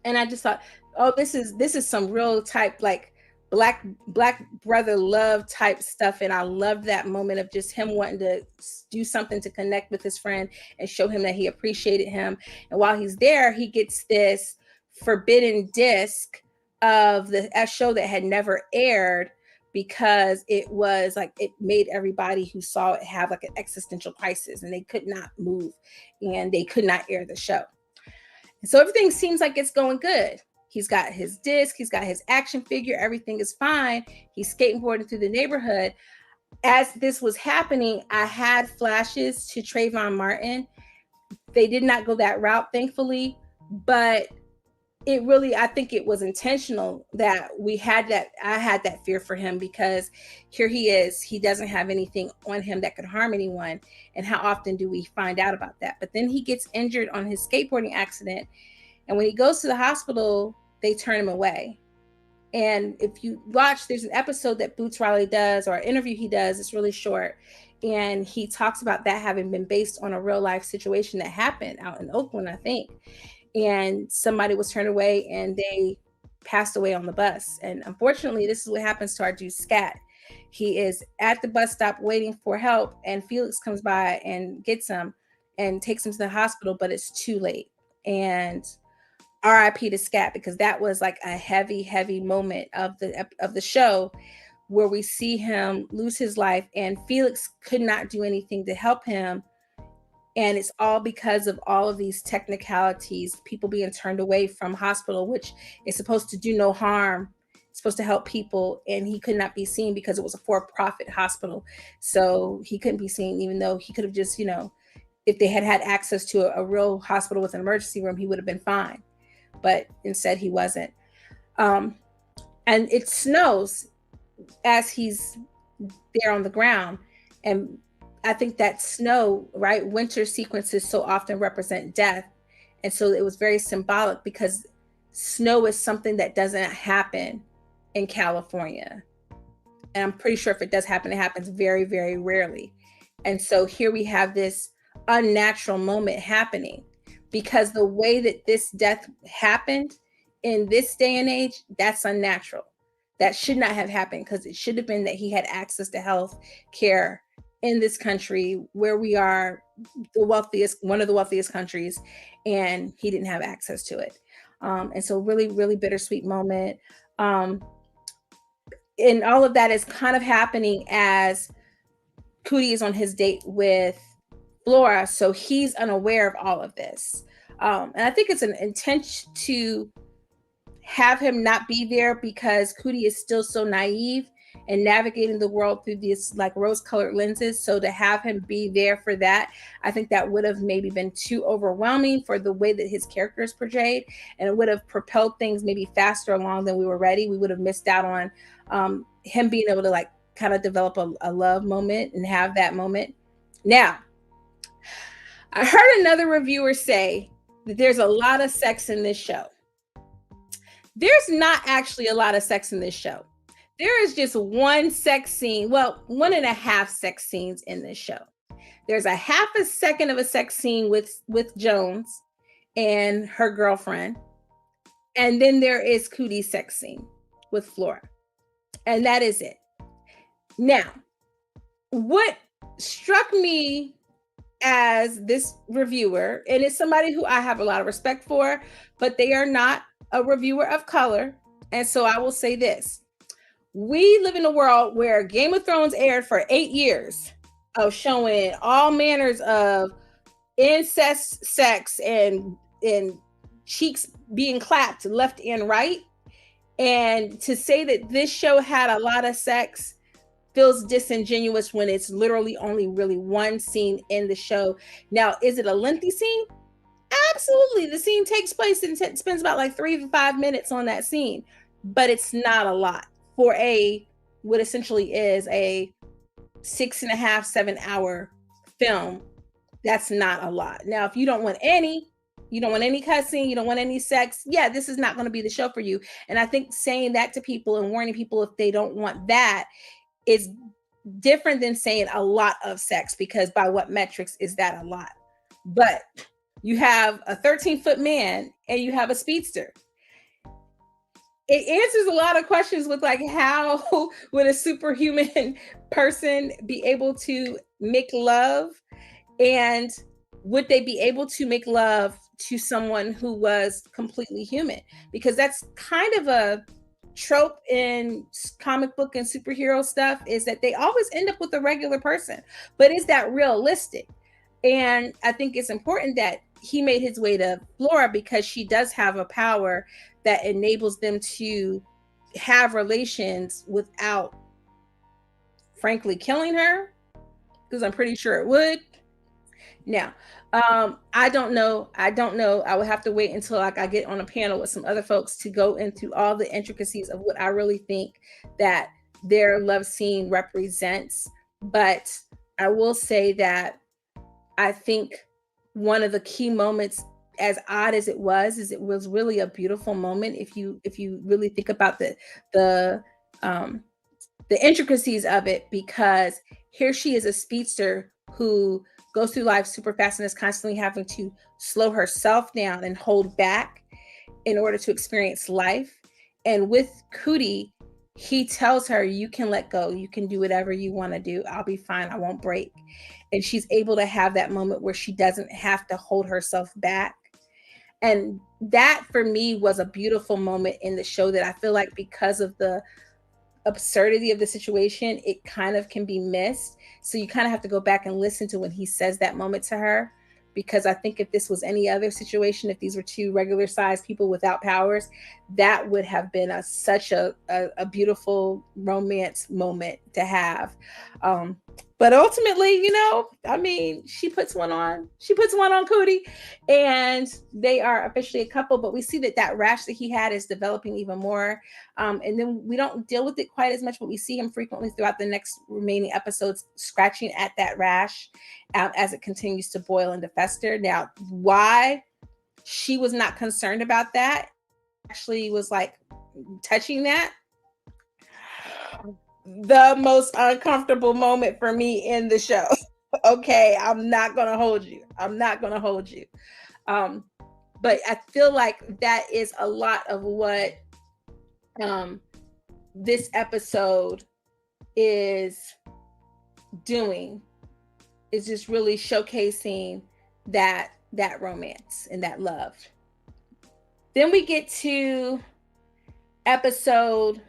And I just thought, oh, this is some real type, like black brother love type stuff. And I loved that moment of just him wanting to do something to connect with his friend and show him that he appreciated him. And while he's there, he gets this forbidden disc of a show that had never aired, because it was like it made everybody who saw it have like an existential crisis, and they could not move and they could not air the show. And so everything seems like it's going good. He's got his disc, he's got his action figure, everything is fine. He's skateboarding through the neighborhood. As this was happening, I had flashes to Trayvon Martin. They did not go that route, thankfully, but it really, I think it was intentional that we had that. I had that fear for him, because here he is. He doesn't have anything on him that could harm anyone. And how often do we find out about that? But then he gets injured on his skateboarding accident. And when he goes to the hospital, they turn him away. And if you watch, there's an episode that Boots Riley does, or an interview he does, it's really short. And he talks about that having been based on a real life situation that happened out in Oakland, I think. And somebody was turned away and they passed away on the bus. And unfortunately, this is what happens to our dude Scat. He is at the bus stop waiting for help, and Felix comes by and gets him and takes him to the hospital, but it's too late. And RIP to Scat, because that was like a heavy moment of the show, where we see him lose his life, and Felix could not do anything to help him. And it's all because of all of these technicalities, people being turned away from hospital, which is supposed to do no harm. It's supposed to help people. And he could not be seen because it was a for-profit hospital. So he couldn't be seen, even though he could have just, if they had had access to a real hospital with an emergency room, he would have been fine. But instead he wasn't. And it snows as he's there on the ground. And I think that snow, right? Winter sequences so often represent death. And so it was very symbolic, because snow is something that doesn't happen in California. And I'm pretty sure if it does happen, it happens very, very rarely. And so here we have this unnatural moment happening, because the way that this death happened in this day and age, that's unnatural. That should not have happened, because it should have been that he had access to health care in this country, where we are one of the wealthiest countries, and he didn't have access to it. And so really, really bittersweet moment. And all of that is kind of happening as Cootie is on his date with Flora. So he's unaware of all of this. And I think it's an intention to have him not be there, because Cootie is still so naive and navigating the world through these like rose-colored lenses. So to have him be there for that, I think that would have maybe been too overwhelming for the way that his character is portrayed, and it would have propelled things maybe faster along than we were ready. We would have missed out on him being able to like kind of develop a love moment and have that moment. Now, I heard another reviewer say that there's a lot of sex in this show. There's not actually a lot of sex in this show. There is just one sex scene, well, 1.5 sex scenes in this show. There's a half a second of a sex scene with Jones and her girlfriend. And then there is Cootie's sex scene with Flora. And that is it. Now, what struck me as this reviewer, and it's somebody who I have a lot of respect for, but they are not a reviewer of color. And so I will say this. We live in a world where Game of Thrones aired for 8 years of showing all manners of incest, sex, and cheeks being clapped left and right. And to say that this show had a lot of sex feels disingenuous when it's literally only really one scene in the show. Now, is it a lengthy scene? Absolutely. The scene takes place and spends about like 3 to 5 minutes on that scene, but it's not a lot for what essentially is a 6.5, 7 hour film. That's not a lot. Now, if you don't want any cussing, you don't want any sex, yeah, this is not going to be the show for you. And I think saying that to people and warning people if they don't want that is different than saying a lot of sex, because by what metrics is that a lot? But you have a 13-foot man and you have a speedster. It answers a lot of questions with like, how would a superhuman person be able to make love? And would they be able to make love to someone who was completely human? Because that's kind of trope in comic book and superhero stuff is that they always end up with a regular person, but is that realistic? And I think it's important that he made his way to Flora because she does have a power that enables them to have relations without, frankly, killing her, because I'm pretty sure it would. Now, I don't know. I don't know. I would have to wait until like I get on a panel with some other folks to go into all the intricacies of what I really think that their love scene represents. But I will say that I think one of the key moments, as odd as it was, is it was really a beautiful moment. If you really think about um, the intricacies of it, because here she is, a speedster who goes through life super fast and is constantly having to slow herself down and hold back in order to experience life. And with Cootie, he tells her, you can let go, you can do whatever you want to do, I'll be fine, I won't break. And she's able to have that moment where she doesn't have to hold herself back. And that for me was a beautiful moment in the show that I feel like, because of the absurdity of the situation, it kind of can be missed. So you kind of have to go back and listen to when he says that moment to her, because I think if this was any other situation, if these were two regular sized people without powers, that would have been such a beautiful romance moment to have. But ultimately, I mean, she puts one on Cootie, and they are officially a couple. But we see that rash that he had is developing even more. And then we don't deal with it quite as much, but we see him frequently throughout the next remaining episodes scratching at that rash as it continues to boil and to fester. Now, why she was not concerned about that, actually was like touching that, the most uncomfortable moment for me in the show. Okay, I'm not gonna hold you. But I feel like that is a lot of what this episode is doing, is just really showcasing that romance and that love. Then we get to episode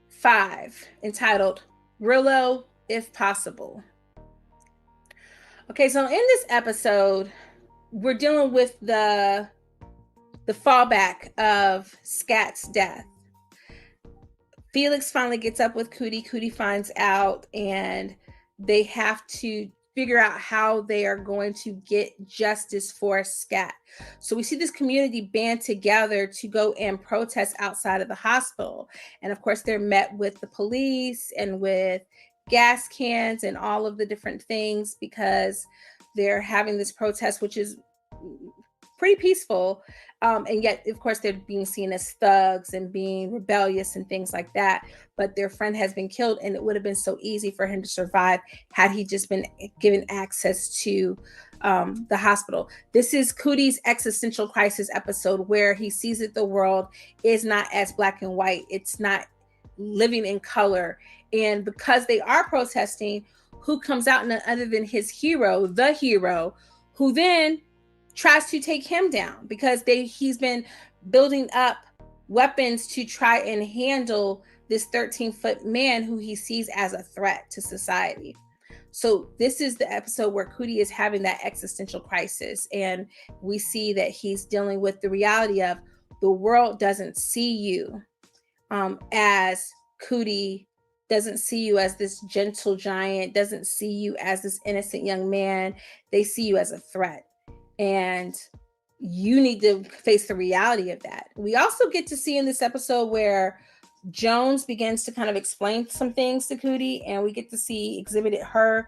5, entitled Rillo If Possible. Okay, so in this episode, we're dealing with the fallback of Scat's death. Felix finally gets up with Cootie. Cootie finds out, and they have to figure out how they are going to get justice for Scat. So we see this community band together to go and protest outside of the hospital. And of course, they're met with the police and with gas cans and all of the different things, because they're having this protest, which is pretty peaceful. And yet, of course, they're being seen as thugs and being rebellious and things like that. But their friend has been killed, and it would have been so easy for him to survive had he just been given access to the hospital. This is Cootie's existential crisis episode, where he sees that the world is not as black and white. It's not living in color. And because they are protesting, who comes out none other than his hero, the hero, who then tries to take him down, because he's been building up weapons to try and handle this 13-foot man who he sees as a threat to society. So this is the episode where Cootie is having that existential crisis, and we see that he's dealing with the reality of the world doesn't see you as Cootie, doesn't see you as this gentle giant, doesn't see you as this innocent young man. They see you as a threat. And you need to face the reality of that. We also get to see in this episode where Jones begins to kind of explain some things to Cootie, and we get to see exhibited her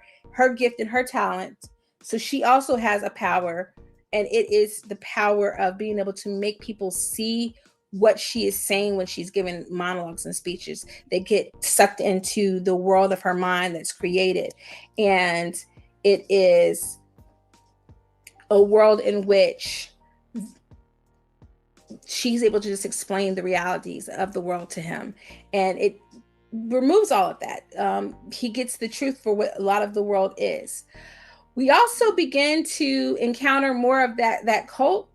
gift and her talent. So she also has a power, and it is the power of being able to make people see what she is saying when she's giving monologues and speeches. They get sucked into the world of her mind that's created. And it is a world in which she's able to just explain the realities of the world to him, and it removes all of that. He gets the truth for what a lot of the world is. We also begin to encounter more of that cult,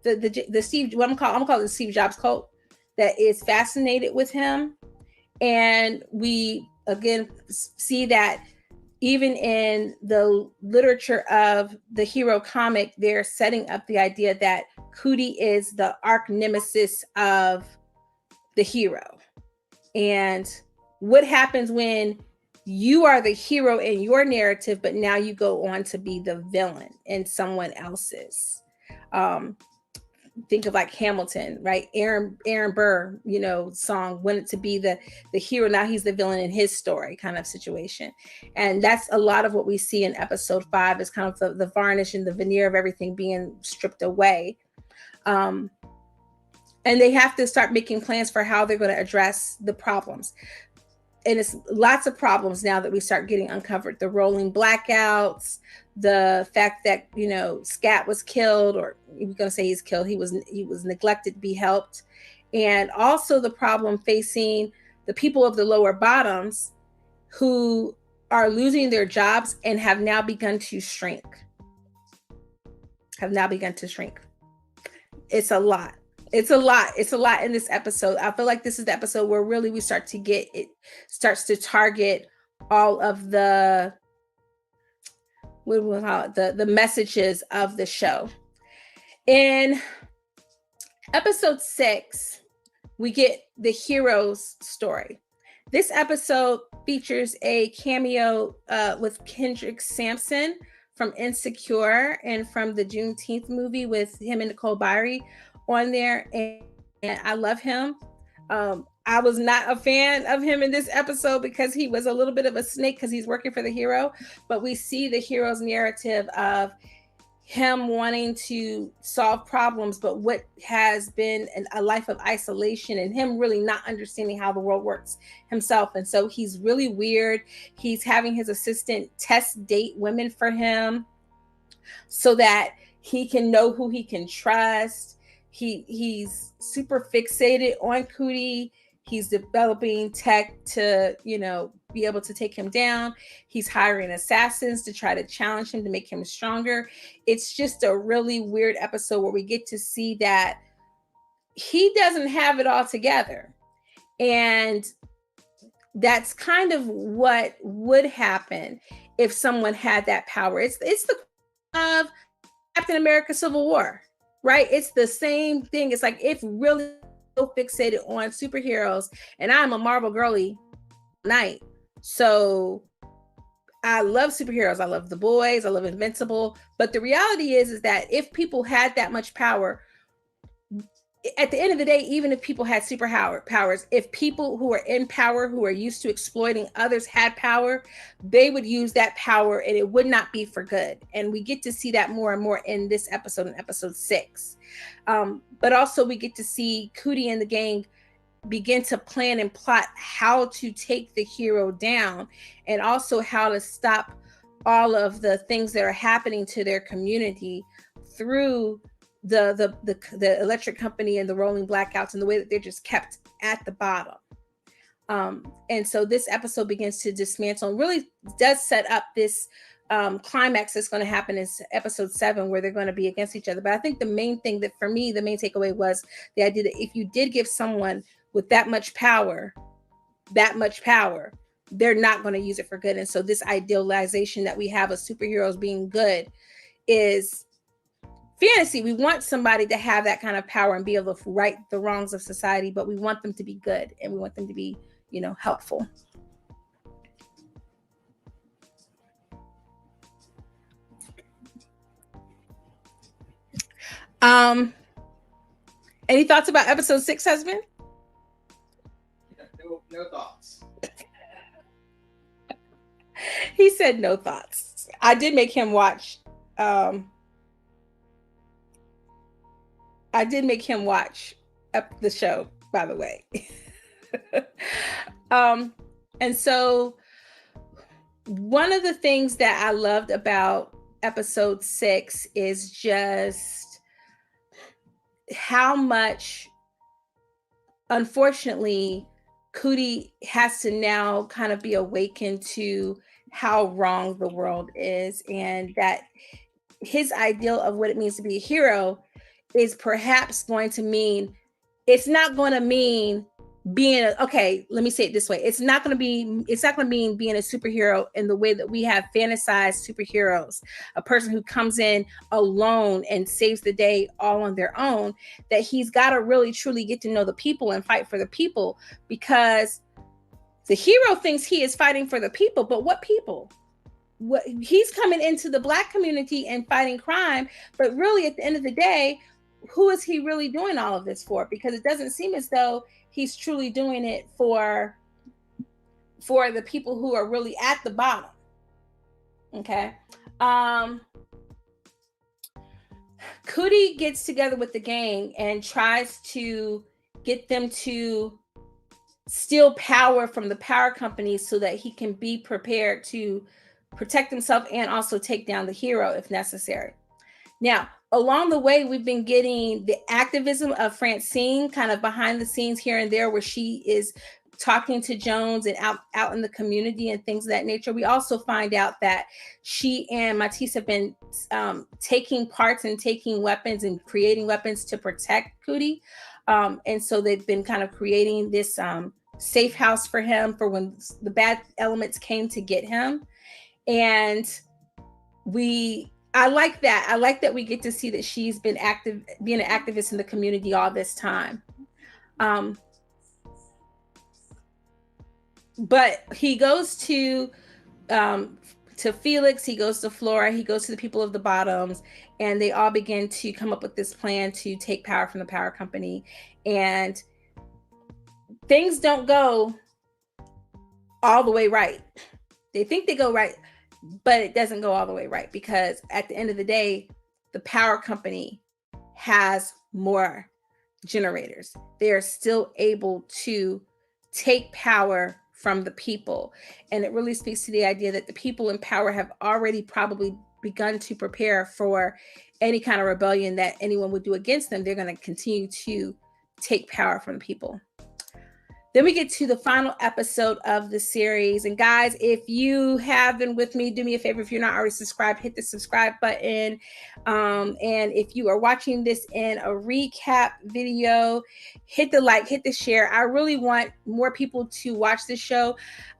the Steve, what I'm calling the Steve Jobs cult, that is fascinated with him. And we again see that even in the literature of the hero comic, they're setting up the idea that Cootie is the arch nemesis of the hero. And what happens when you are the hero in your narrative, but now you go on to be the villain in someone else's? Think of like Hamilton, right? Aaron Burr, song, wanted to be the hero. Now he's the villain in his story, kind of situation. And that's a lot of what we see in episode 5 is kind of the varnish and the veneer of everything being stripped away. And they have to start making plans for how they're going to address the problems. And it's lots of problems now that we start getting uncovered. The rolling blackouts, the fact that Scat was killed, or we're going to say he's killed. He was neglected to be helped, and also the problem facing the people of the lower bottoms who are losing their jobs and have now begun to shrink. It's a lot. It's a lot in this episode. I feel like this is the episode where really we start to get it starts to target all of the the messages of the show. In episode 6, we get the hero's story. This episode features a cameo with Kendrick Sampson from Insecure and from the Juneteenth movie with him and Nicole Byree on there, and I love him. I was not a fan of him in this episode because he was a little bit of a snake because he's working for the hero, but we see the hero's narrative of him wanting to solve problems, but what has been a life of isolation and him really not understanding how the world works himself. And so he's really weird. He's having his assistant test date women for him so that he can know who he can trust. He's super fixated on Cootie. He's developing tech to, be able to take him down. He's hiring assassins to try to challenge him to make him stronger. It's just a really weird episode where we get to see that he doesn't have it all together. And that's kind of what would happen if someone had that power. It's the of Captain America Civil War, right? It's the same thing. It's like if really so fixated on superheroes, and I'm a Marvel girly night. So I love superheroes. I love The Boys. I love Invincible. But the reality is that if people had that much power, at the end of the day, even if people had powers, if people who are in power, who are used to exploiting others had power, they would use that power and it would not be for good. And we get to see that more and more in this episode, in episode 6. But also we get to see Cootie and the gang begin to plan and plot how to take the hero down, and also how to stop all of the things that are happening to their community through the electric company and the rolling blackouts and the way that they're just kept at the bottom. And so this episode begins to dismantle and really does set up this climax that's going to happen in episode 7 where they're going to be against each other. But I think the main thing that for me, the main takeaway was the idea that if you did give someone with that much power, they're not going to use it for good. And so this idealization that we have of superheroes being good is fantasy. We want somebody to have that kind of power and be able to right the wrongs of society, but we want them to be good and we want them to be, helpful. Any thoughts about episode 6, husband? No thoughts. He said no thoughts. I did make him watch the show, by the way. And so one of the things that I loved about episode 6 is just how much, unfortunately, Cootie has to now kind of be awakened to how wrong the world is, and that his ideal of what it means to be a hero is perhaps going to mean it's not going to mean being okay, let me say it this way. It's not going to mean being a superhero in the way that we have fantasized superheroes, a person who comes in alone and saves the day all on their own. That he's got to really truly get to know the people and fight for the people, because the hero thinks he is fighting for the people, but what people? What, he's coming into the Black community and fighting crime, but really at the end of the day, who is he really doing all of this for? Because it doesn't seem as though he's truly doing it for the people who are really at the bottom. Okay. Cootie gets together with the gang and tries to get them to steal power from the power companies so that he can be prepared to protect himself and also take down the hero if necessary. Now, along the way, we've been getting the activism of Francine kind of behind the scenes here and there, where she is talking to Jones and out in the community and things of that nature. We also find out that she and Matisse have been taking parts and taking weapons and creating weapons to protect Cootie. And so they've been kind of creating this safe house for him for when the bad elements came to get him. And I like that. I like that we get to see that she's been being an activist in the community all this time. But he goes to Felix, he goes to Flora, he goes to the people of the bottoms, and they all begin to come up with this plan to take power from the power company. And things don't go all the way right. They think they go right, but it doesn't go all the way right, because at the end of the day, the power company has more generators. They are still able to take power from the people. And it really speaks to the idea that the people in power have already probably begun to prepare for any kind of rebellion that anyone would do against them. They're going to continue to take power from the people. Then we get to the final episode of the series. And guys, if you have been with me, do me a favor. If you're not already subscribed, hit the subscribe button. And if you are watching this in a recap video, hit the like, hit the share. I really want more people to watch this show.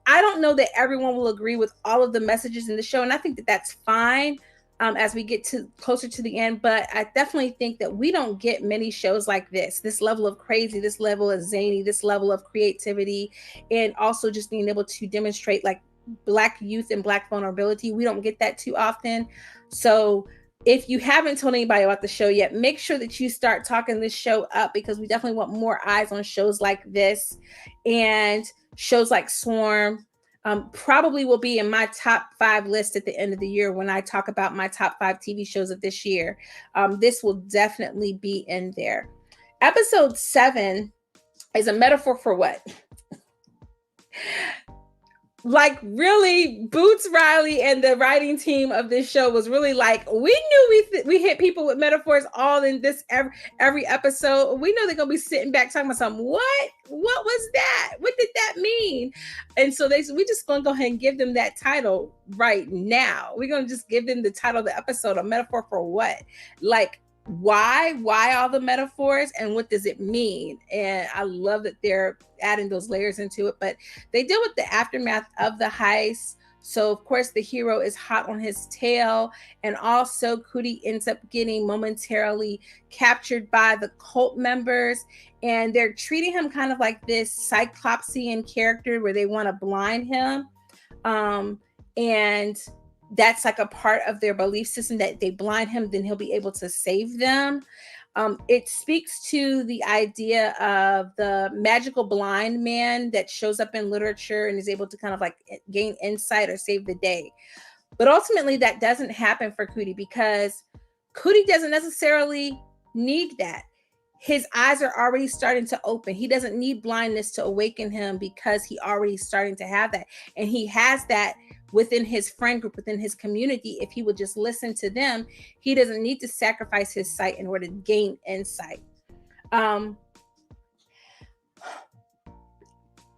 I don't know that everyone will agree with all of the messages in the show, and I think that that's fine. As we get closer to the end, but I definitely think that we don't get many shows like this level of crazy, this level of zany, this level of creativity, and also just being able to demonstrate like Black youth and Black vulnerability. We don't get that too often. So if you haven't told anybody about the show yet, make sure that you start talking this show up, because we definitely want more eyes on shows like this, and shows like Swarm. Probably will be in my top 5 list at the end of the year when I talk about my top 5 TV shows of this year. This will definitely be in there. Episode 7 is a metaphor for what? Like, really, Boots Riley and the writing team of this show was really like, we knew we hit people with metaphors all in this every episode. We know they're gonna be sitting back talking about something. What was that? What did that mean? And so we just gonna go ahead and give them that title right now. We're gonna just give them the title of the episode, a metaphor for what? Like, why all the metaphors, and what does it mean? And I love that they're adding those layers into it. But they deal with the aftermath of the heist. So of course the hero is hot on his tail, and also Cootie ends up getting momentarily captured by the cult members, and they're treating him kind of like this Cyclopsian character where they want to blind him, and that's like a part of their belief system, that they blind him, then he'll be able to save them. It speaks to the idea of the magical blind man that shows up in literature and is able to kind of like gain insight or save the day. But ultimately that doesn't happen for Cootie, because Cootie doesn't necessarily need that. His eyes are already starting to open. He doesn't need blindness to awaken him, because he already starting to have that. And he has that within his friend group, within his community. If he would just listen to them, he doesn't need to sacrifice his sight in order to gain insight.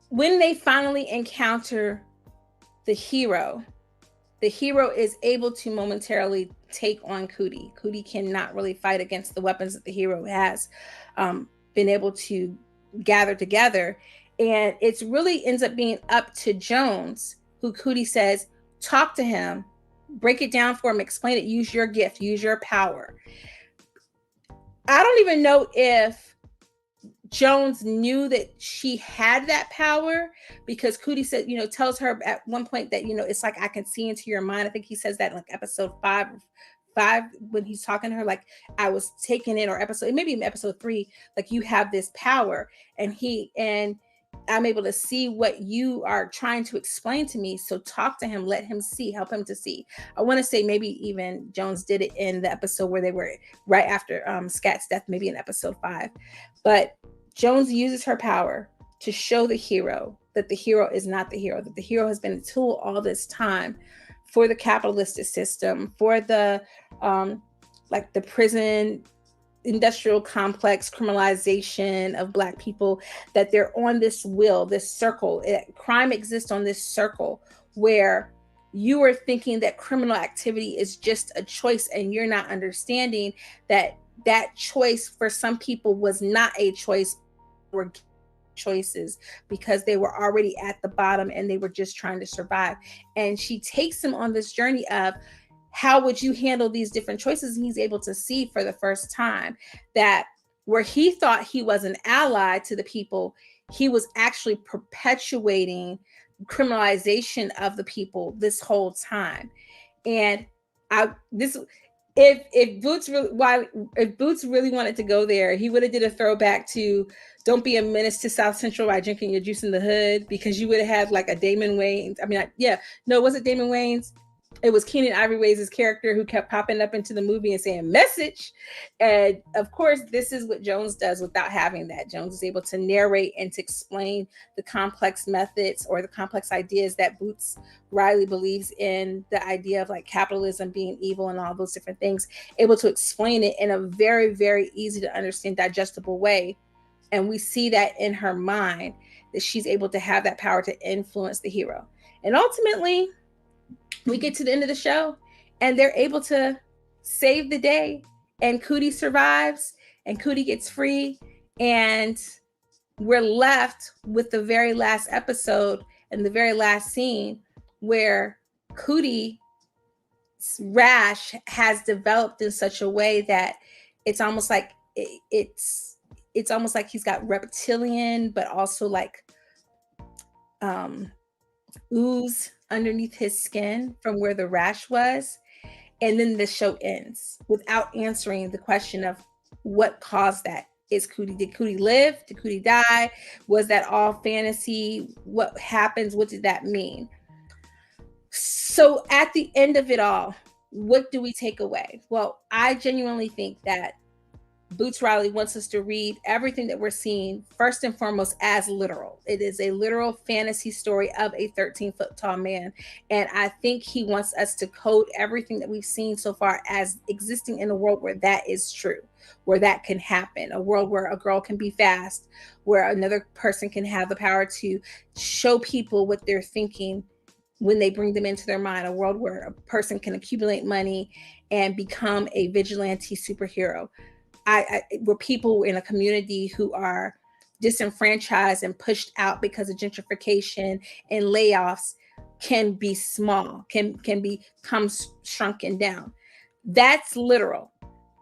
When they finally encounter the hero is able to momentarily take on Cootie. Cootie cannot really fight against the weapons that the hero has. been able to gather together. And it's really ends up being up to Jones, who Cootie says, talk to him, break it down for him, explain it, use your gift, use your power. I don't even know if Jones knew that she had that power, because Cootie said, tells her at one point that, it's like, I can see into your mind. I think he says that in like episode five, when he's talking to her, like, I was taken in, or maybe in episode 3, like, you have this power, and I'm able to see what you are trying to explain to me. So talk to him, let him see, help him to see. I want to say maybe even Jones did it in the episode where they were right after Scat's death, maybe in episode 5. But Jones uses her power to show the hero that the hero is not the hero, that the hero has been a tool all this time for the capitalistic system, for the like the prison industrial complex criminalization of Black people, that they're on this wheel, this circle. Crime exists on this circle where you are thinking that criminal activity is just a choice, and you're not understanding that that choice for some people was not a choice, were choices, because they were already at the bottom and they were just trying to survive. And she takes him on this journey of, how would you handle these different choices? And he's able to see for the first time that where he thought he was an ally to the people, he was actually perpetuating criminalization of the people this whole time. And if Boots really wanted to go there, he would have did a throwback to "Don't Be a Menace to South Central by Drinking Your Juice in the Hood," because you would have had like a Damon Wayans. Was it Damon Wayans? It was Keenen Ivory Wayans' character who kept popping up into the movie and saying "message." And of course, this is what Jones does without having that. Jones is able to narrate and to explain the complex methods or the complex ideas that Boots Riley believes in, the idea of like capitalism being evil and all those different things, able to explain it in a very, very easy to understand, digestible way. And we see that in her mind, that she's able to have that power to influence the hero. And ultimately, we get to the end of the show and they're able to save the day, and Cootie survives and Cootie gets free, and we're left with the very last episode and the very last scene where Cootie's rash has developed in such a way that it's almost like it's almost like he's got reptilian, but also like ooze underneath his skin from where the rash was. And then the show ends without answering the question of what caused that. Did Cootie live? Did Cootie die? Was that all fantasy? What happens? What did that mean? So at the end of it all, what do we take away? Well, I genuinely think that Boots Riley wants us to read everything that we're seeing first and foremost as literal. It is a literal fantasy story of a 13-foot tall man. And I think he wants us to code everything that we've seen so far as existing in a world where that is true, where that can happen, a world where a girl can be fast, where another person can have the power to show people what they're thinking when they bring them into their mind, a world where a person can accumulate money and become a vigilante superhero. Where people in a community who are disenfranchised and pushed out because of gentrification and layoffs can be small, can become shrunken down. That's literal.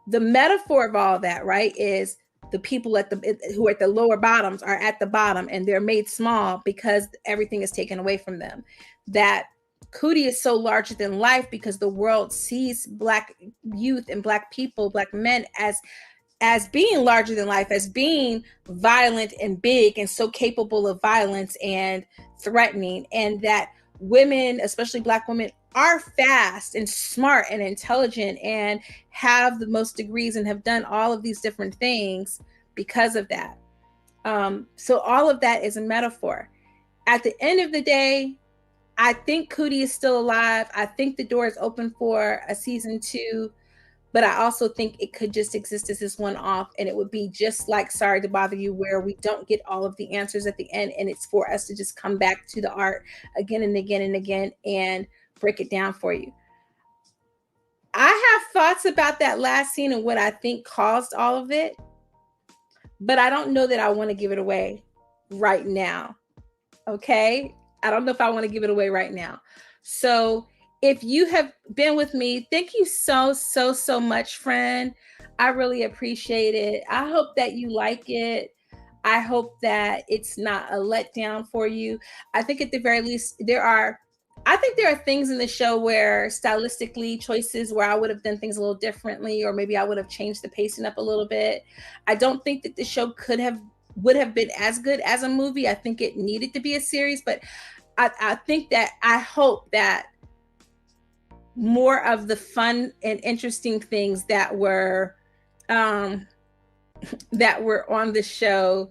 The metaphor of all that, right, is the people who are at the lower bottoms are at the bottom, and they're made small because everything is taken away from them. That Cootie is so larger than life because the world sees Black youth and Black people, Black men, as being larger than life, as being violent and big and so capable of violence and threatening. And that women, especially Black women, are fast and smart and intelligent and have the most degrees and have done all of these different things because of that. So all of that is a metaphor. At the end of the day, I think Cootie is still alive. I think the door is open for a season 2. But I also think it could just exist as this one-off, and it would be just like Sorry to Bother You, where we don't get all of the answers at the end, and it's for us to just come back to the art again and again and again and break it down for you. I have thoughts about that last scene and what I think caused all of it, but I don't know that I want to give it away right now. Okay. I don't know if I want to give it away right now. So if you have been with me, thank you so much, friend. I really appreciate it. I hope that you like it. I hope that it's not a letdown for you. I think at the very least, I think there are things in the show where stylistically choices where I would have done things a little differently, or maybe I would have changed the pacing up a little bit. I don't think that the show would have been as good as a movie. I think it needed to be a series, but I think that I hope that more of the fun and interesting things um, that were on the show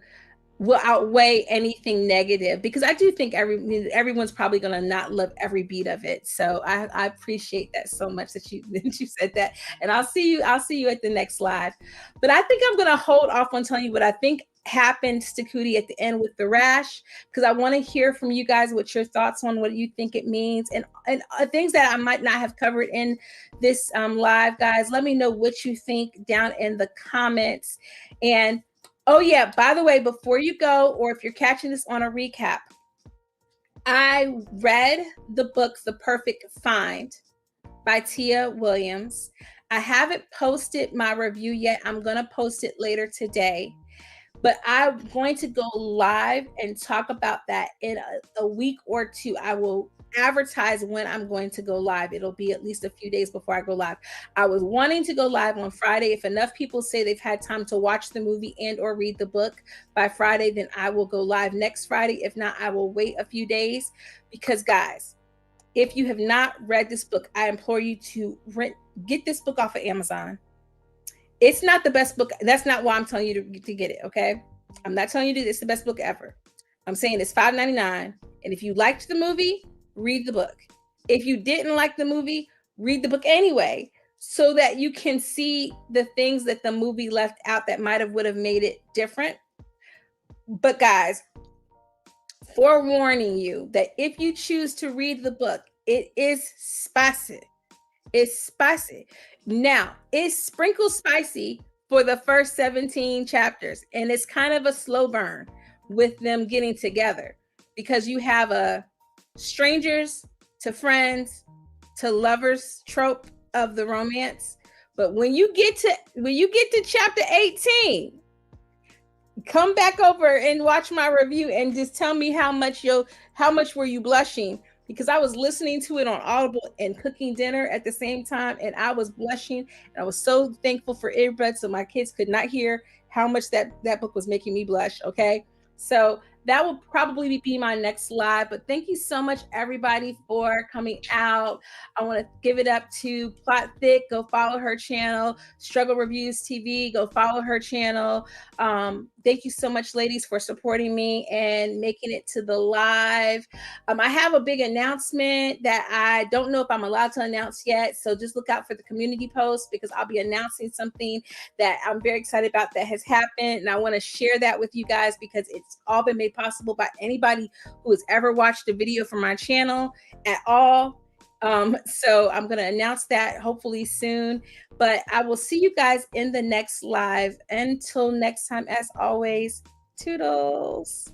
will outweigh anything negative, because I do think everyone's probably going to not love every beat of it. So I appreciate that so much that you that you said that. And I'll see you at the next live. But I think I'm going to hold off on telling you what I think happened to Cootie at the end with the rash, because I want to hear from you guys what your thoughts on what you think it means, and things that I might not have covered in this live. Guys, let me know what you think down in the comments. And oh, yeah, by the way, before you go, or if you're catching this on a recap, I read the book The Perfect Find by Tia Williams. I haven't posted my review yet. I'm going to post it later today. But I'm going to go live and talk about that in a week or two. I will advertise when I'm going to go live. It'll be at least a few days before I go live. I was wanting to go live on Friday. If enough people say they've had time to watch the movie and or read the book by Friday, then I will go live next Friday. If not, I will wait a few days, because guys, if you have not read this book, I implore you to get this book off of Amazon. It's not the best book. That's not why I'm telling you to get it. Okay. I'm not telling you that it's the best book ever. I'm saying it's $5.99. And if you liked the movie, read the book. If you didn't like the movie, read the book anyway, so that you can see the things that the movie left out that would have made it different. But guys, forewarning you that if you choose to read the book, it is spicy. It's spicy. Now, it's sprinkle spicy for the first 17 chapters, and it's kind of a slow burn with them getting together, because you have a strangers to friends to lovers trope of the romance. But when you get to chapter 18, come back over and watch my review and just tell me how much were you blushing, because I was listening to it on Audible and cooking dinner at the same time, and I was blushing, and I was so thankful for earbuds so my kids could not hear how much that book was making me blush. Okay, so that will probably be my next live. But thank you so much, everybody, for coming out. I want to give it up to Plot Thick. Go follow her channel. Struggle Reviews TV. Go follow her channel. Thank you so much, ladies, for supporting me and making it to the live. I have a big announcement that I don't know if I'm allowed to announce yet. So just look out for the community post, because I'll be announcing something that I'm very excited about that has happened. And I want to share that with you guys, because it's all been made possible by anybody who has ever watched a video from my channel at all. So I'm going to announce that hopefully soon, but I will see you guys in the next live. Until next time, as always, toodles.